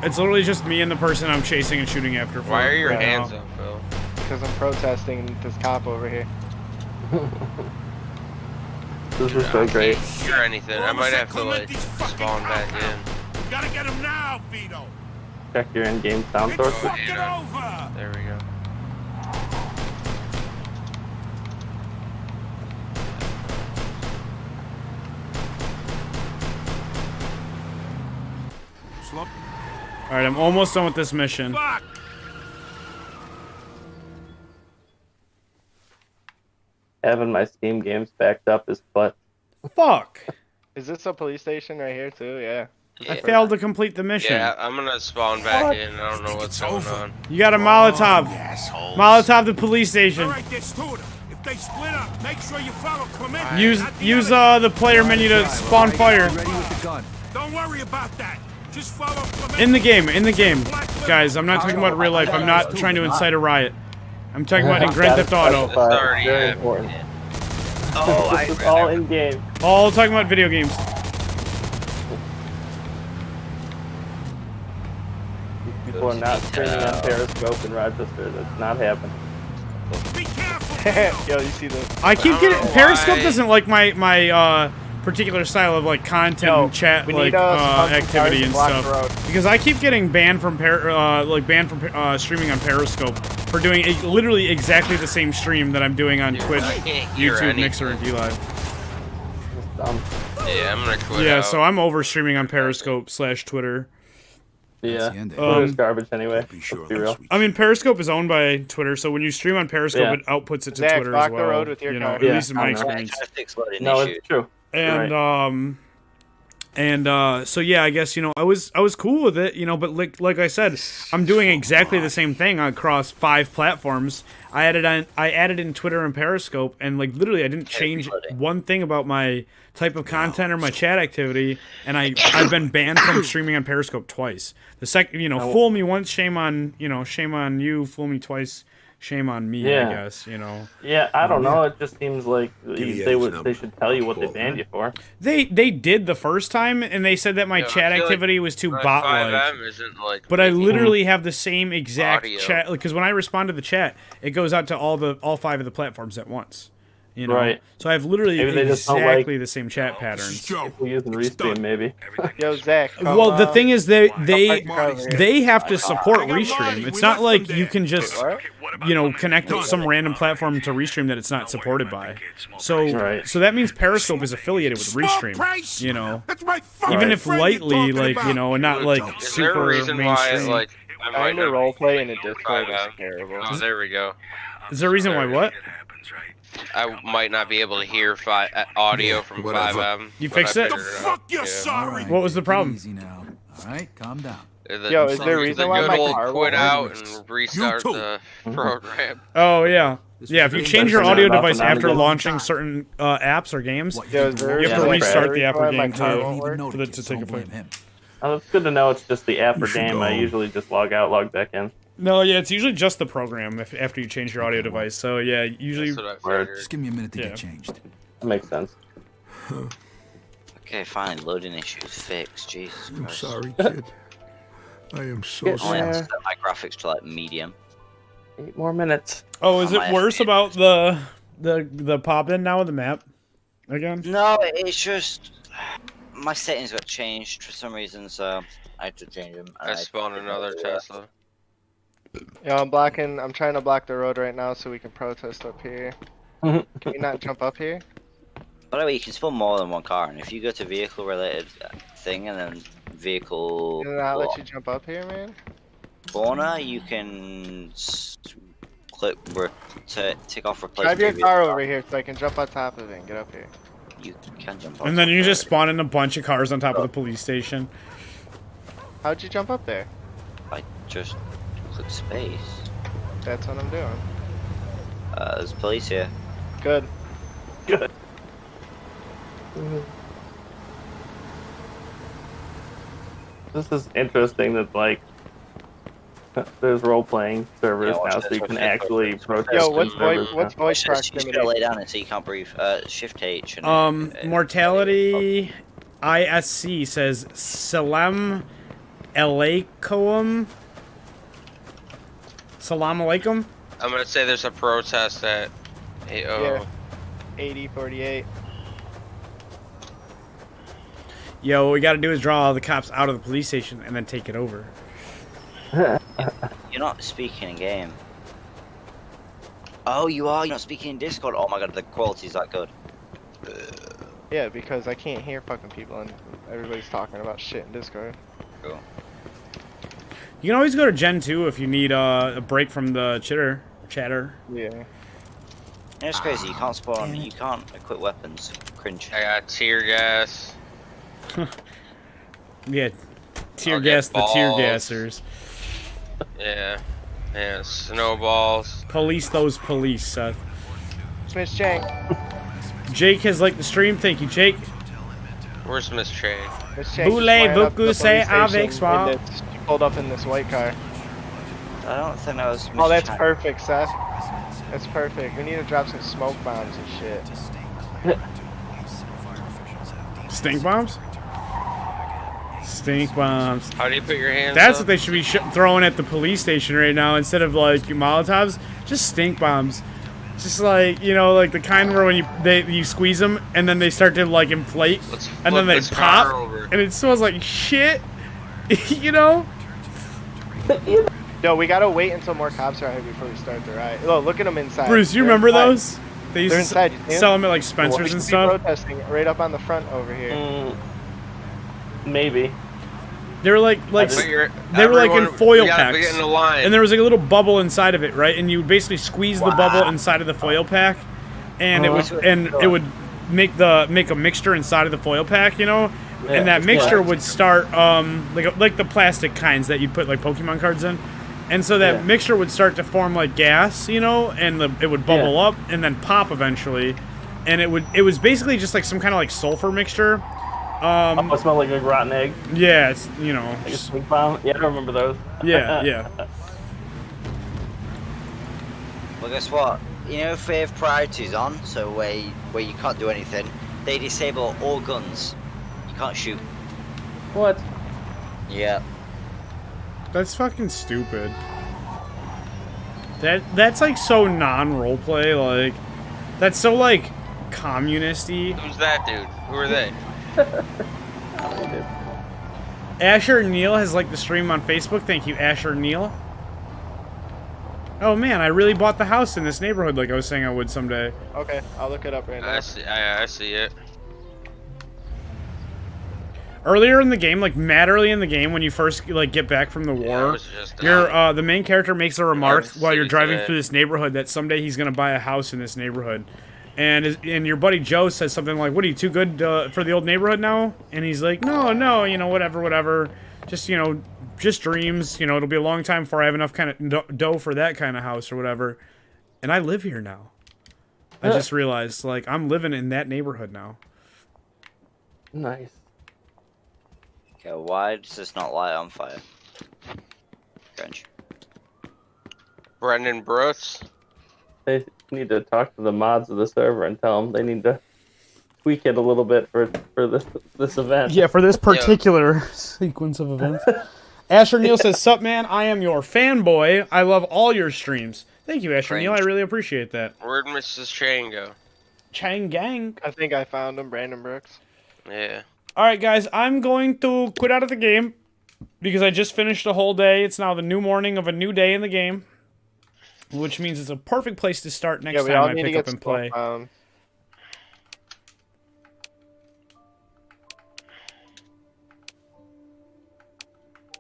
It's literally just me and the person I'm chasing and shooting after. Why are your right hands now. up, Phil? Because I'm protesting this cop over here. This is so great. Or anything. I might have to like spawn back in. We gotta get him now, Vito. Check your in-game sound sources. Yeah. There we go. Alright, I'm almost done with this mission. Fuck. Having my Steam games backed up is butt. Fuck! Is this a police station right here too? Yeah. I failed to complete the mission. Yeah, I'm gonna spawn back in. I don't know what's going on. You got a Molotov. Molotov the police station. All right, there's two of them. If they split up, make sure you follow Clemente. Use the player menu to spawn fire. Ready with the gun. Don't worry about that. Just follow Clemente. In the game. Guys, I'm not talking about real life. I'm not trying to incite a riot. I'm talking about in Grand Theft Auto. Very important. Oh, this is all in game. All talking about video games. People are not streaming on Periscope in Rochester. That's not happening. Be careful. Yo, you see the? I keep getting Periscope doesn't like my particular style of like content and chat like activity and stuff because I keep getting banned from streaming on Periscope for doing literally exactly the same stream that I'm doing on Twitch, YouTube, Mixer, and DLive. Yeah, I'm gonna quit. Yeah, so I'm over streaming on Periscope / Twitter. Yeah, Twitter's garbage anyway. Let's be real. I mean, Periscope is owned by Twitter, so when you stream on Periscope, it outputs it to Zach, Twitter block as well. the road with your car. At least in my experience. No, it's true. And so yeah, I guess I was cool with it, but like I said, I'm doing exactly the same thing across 5 platforms. I added in Twitter and Periscope, and like literally I didn't change one thing about my type of content or my chat activity, and I've been banned from streaming on Periscope twice. The second, fool me once, shame on you. Fool me twice, shame on me. I guess Yeah, I don't know. It just seems like they should tell you what they banned you for. They did the first time, and they said that my chat activity was too bot-like. But I literally have the same exact chat, because when I respond to the chat, it goes out to all 5 of the platforms at once. Right. So I have literally exactly the same chat patterns. People using Restream, maybe. Yo, Zach. Well, the thing is, they have to support Restream. It's not like you can just connect some random platform to Restream that it's not supported by. So that means Periscope is affiliated with Restream. Even if lightly, and not like super mainstream. I'm a roleplay in a Discord is terrible. Oh, there we go. Is there a reason why what? I might not be able to hear audio from 5M. You fixed it? The fuck you're sorry. What was the problem? Easy now. All right, calm down. Yo, is there a reason why my car quit out and restart the program? Oh yeah. Yeah, if you change your audio device after launching certain apps or games, you have to restart the app or game to take effect. It's good to know it's just the app or game. I usually just log out, log back in. No, yeah, it's usually just the program after you change your audio device. So yeah, usually. Just give me a minute to get changed. That makes sense. Okay, fine. Loading issues fixed. Jesus Christ. I'm sorry, kid. I am so sorry. I set my graphics to like medium. 8 more minutes. Oh, is it worse about the pop in now of the map again? No, it's just my settings got changed for some reason, so I had to change them. I spawned another Tesla. Yo, I'm trying to block the road right now so we can protest up here. Can we not jump up here? By the way, you can spawn more than one car, and if you go to vehicle related thing and then vehicle. Can I let you jump up here, man? Spawner, you can click tick off replace. Drive your car over here so I can jump on top of it and get up here. You can jump up. And then you just spawn in a bunch of cars on top of the police station. How'd you jump up there? I just click space. That's what I'm doing. There's police here. Good. Good. This is interesting that, like, There's role-playing servers Yeah, watch now, this, so you watch can this, actually watch this. protest. Yo, in what's servers voice now. voice You just proximity? gotta lay down until you can't breathe. Shift H. And Mortality ISC says Salam Alaikum. Salam alaikum. I'm gonna say there's a protest at 80. Yeah. 80-48. Yo, what we gotta do is draw all the cops out of the police station and then take it over. You're not speaking in game. Oh, you are. You're not speaking in Discord. Oh my god, the quality's that good. Yeah, because I can't hear fucking people and everybody's talking about shit in Discord. Cool. You can always go to Gen 2 if you need a break from the chatter. Yeah. It's crazy. You can't spawn. You can't equip weapons. Cringe. I got tear gas. Yeah, tear I'll gas get the tear balls. gassers. Yeah. And snowballs. Police those police, Seth. Miss Chang. Jake has liked the stream. Thank you, Jake. Where's Miss Chang? Miss Chang. Boulay beaucoup c'est avec soi. She pulled up in this white car. I don't think that was. Oh, that's Chang. perfect, Seth. That's perfect. We need to drop some smoke bombs and shit. Stink bombs? Stink bombs. How do you put your hands That's up? what they should be throwing at the police station right now instead of like Molotovs. Just stink bombs. Just like, you know, like the kind where when you squeeze them and then they start to like inflate and then they pop and it smells like shit. You know? Yo, we gotta wait until more cops are here before we start the riot. Look at them inside. Bruce, you They're remember inside. those? They used They're to inside. You see sell them? them at like Spencer's We and should be stuff. protesting right up on the front over here. Maybe. They were like they were like in foil packs, get in a line. and there was like a little bubble inside of it, right? And you would basically squeeze the bubble inside of the foil pack, and it would make a mixture inside of the foil pack, you know. Yeah, and that mixture yeah. would start like the plastic kinds that you put like Pokemon cards in, and so that mixture would start to form like gas, you know, and it would bubble up and then pop eventually, and it was basically just like some kind of like sulfur mixture. It smelled like a rotten egg. Yeah, it's, you know. Like a stink bomb. Yeah, I remember those. Yeah, yeah. Well, guess what? You know, if they have priorities on, so where you can't do anything, they disable all guns. You can't shoot. What? Yeah. That's fucking stupid. That's like so non-roleplay, like that's so like communist-y. Who's that dude? Who are they? Asher Neal has liked the stream on Facebook. Thank you, Asher Neal. Oh man, I really bought the house in this neighborhood like I was saying I would someday. Okay, I'll look it up right now. I see it. Earlier in the game, like mad early in the game, when you first like get back from the war, the main character makes a remark while you're driving through this neighborhood that someday he's gonna buy a house in this neighborhood. And your buddy Joe says something like, "What are you too good for the old neighborhood now?" And he's like, "No, you know, whatever. Just, you know, just dreams. You know, it'll be a long time before I have enough kind of dough for that kind of house or whatever." And I live here now. I just realized, like, I'm living in that neighborhood now. Nice. Okay, why does this not light on fire? Crunch. Brendan Bruce. They need to talk to the mods of the server and tell them they need to tweak it a little bit for this event. Yeah, for this particular sequence of events. Asher Neal says, "Sup, man? I am your fanboy. I love all your streams." Thank you, Asher Neal. I really appreciate that. Where'd Mrs. Chang go? Chang Gang. I think I found him, Brandon Brooks. Yeah. All right, guys. I'm going to quit out of the game because I just finished a whole day. It's now the new morning of a new day in the game, which means it's a perfect place to start next time I pick up and play.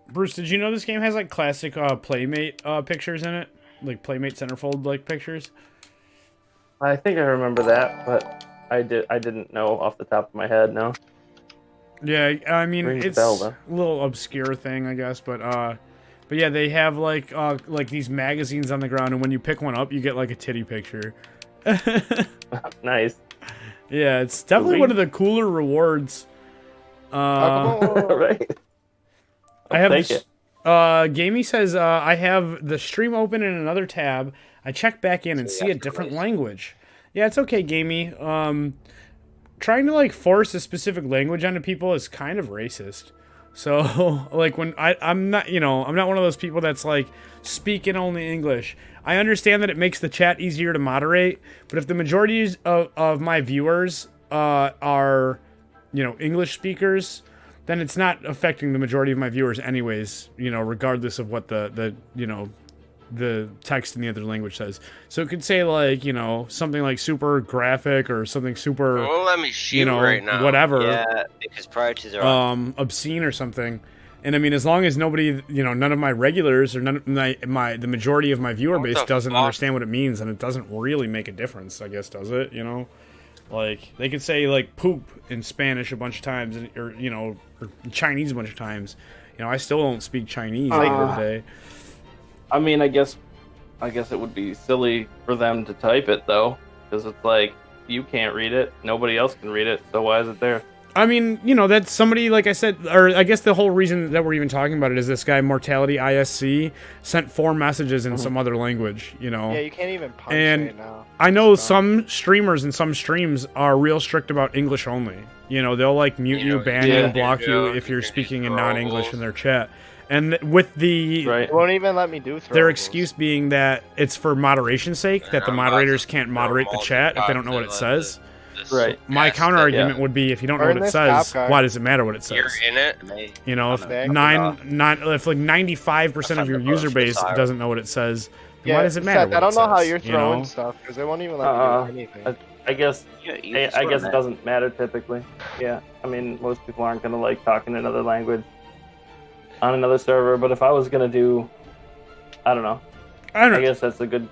Bruce, did you know this game has like classic Playmate pictures in it? Like Playmate centerfold like pictures? I think I remember that, but I didn't know off the top of my head, no. Yeah, I mean, it's a little obscure thing, I guess, but yeah, they have like these magazines on the ground, and when you pick one up, you get like a titty picture. Nice. Yeah, it's definitely one of the cooler rewards. Right. I have Gamey says, I have the stream open in another tab. I check back in and see a different language. Yeah, it's okay, Gamey. Trying to, like, force a specific language onto people is kind of racist. So, like, when I'm not, you know, I'm not one of those people that's, like, speaking only English. I understand that it makes the chat easier to moderate, but if the majority of my viewers are, you know, English speakers, then it's not affecting the majority of my viewers anyways, you know, regardless of what the you know, the text in the other language says. So it could say, like, you know, something like super graphic or something super, Oh, let me shoot you know, right now. whatever. Yeah, because priorities are on. Obscene or something. And I mean, as long as nobody, you know, none of my regulars or none of the majority of my viewer base doesn't understand what it means, and it doesn't really make a difference, I guess, does it? You know, like they could say like poop in Spanish a bunch of times, or you know, or Chinese a bunch of times. You know, I still don't speak Chinese at the end of the day. I mean, I guess it would be silly for them to type it though, because it's like you can't read it, nobody else can read it, so why is it there? I mean, you know, that's somebody, like I said, or I guess the whole reason that we're even talking about it is this guy, Mortality ISC, sent 4 messages in some other language, you know. Yeah, you can't even punch and right now. I know some streamers and some streams are real strict about English only. You know, they'll, like, mute you, ban you, block you if you're speaking in non-English in their chat. And with the... They won't even let me do throwables. Their excuse being that it's for moderation's sake, that the moderators can't moderate the chat if they don't know what it says. Right. My counter argument would be, if you don't know what it says, why does it matter what it says? You're in it. You know, if if like 95% of your user base doesn't know what it says, then why does it matter? I don't know how you're you throwing know? stuff because they won't even let me do anything. I guess it doesn't matter typically. Yeah, I mean, most people aren't gonna like talking another language on another server. But if I was gonna do, I don't know. I guess that's a good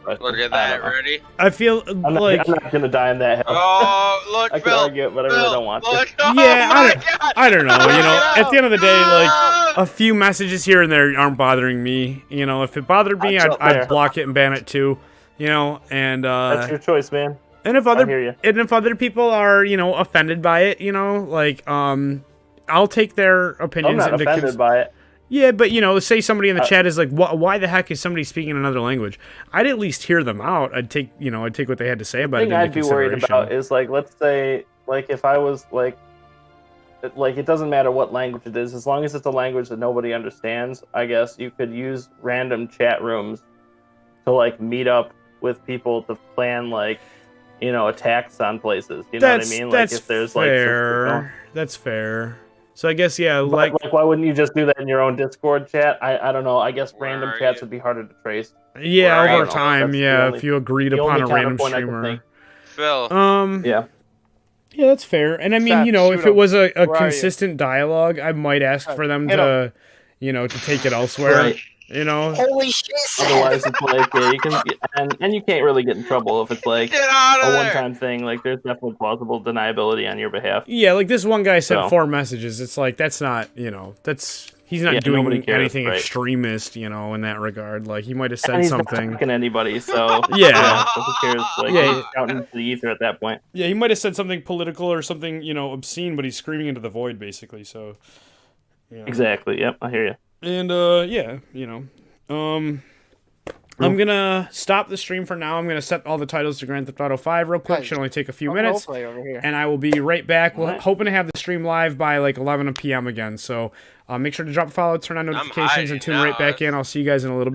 question. Look at that, ready? I feel I'm like not gonna die in that hill. Oh, look, I can argue it, but I really don't want to. Yeah, I don't know. You know, at the end of the day, like a few messages here and there aren't bothering me. You know, if it bothered me, I'd block it and ban it too. You know, and that's your choice, man. And if other people are, you know, offended by it, you know, like I'll take their opinions. I'm not offended by it. Yeah, but, you know, say somebody in the chat is like, why the heck is somebody speaking another language? I'd at least hear them out. I'd take what they had to say about it. The thing I'd be worried about is, like, let's say, like, if I was, like, it doesn't matter what language it is, as long as it's a language that nobody understands, I guess you could use random chat rooms to, like, meet up with people to plan, like, you know, attacks on places. You know what I mean? Like, if there's, fair. That's fair. So I guess, yeah, like why wouldn't you just do that in your own Discord chat? I don't know. I guess random chats would be harder to trace. Yeah, over time, yeah, if you agreed upon a random streamer. Phil. Yeah, that's fair. And I mean, you know, if it was a consistent dialogue, I might ask for them to, you know, to take it elsewhere. Right. You know, holy shit. Otherwise, it's like you can, and you can't really get in trouble if it's like a one-time thing. Like, there's definitely plausible deniability on your behalf. Yeah, like this one guy sent 4 messages. It's like that's not, you know, he's not doing anything extremist, you know, in that regard. Like he might have said something. He's not talking to anybody, so yeah, so who cares? Like, he's out into the ether at that point. Yeah, he might have said something political or something, you know, obscene, but he's screaming into the void, basically. So, yeah. Exactly. Yep, I hear you. And yeah, you know, I'm gonna stop the stream for now. I'm gonna set all the titles to Grand Theft Auto 5 real quick. Should only take a few minutes, and I will be right back. We're hoping to have the stream live by like 11 p.m. again. So make sure to drop a follow, turn on notifications, and tune right back in. I'll see you guys in a little bit.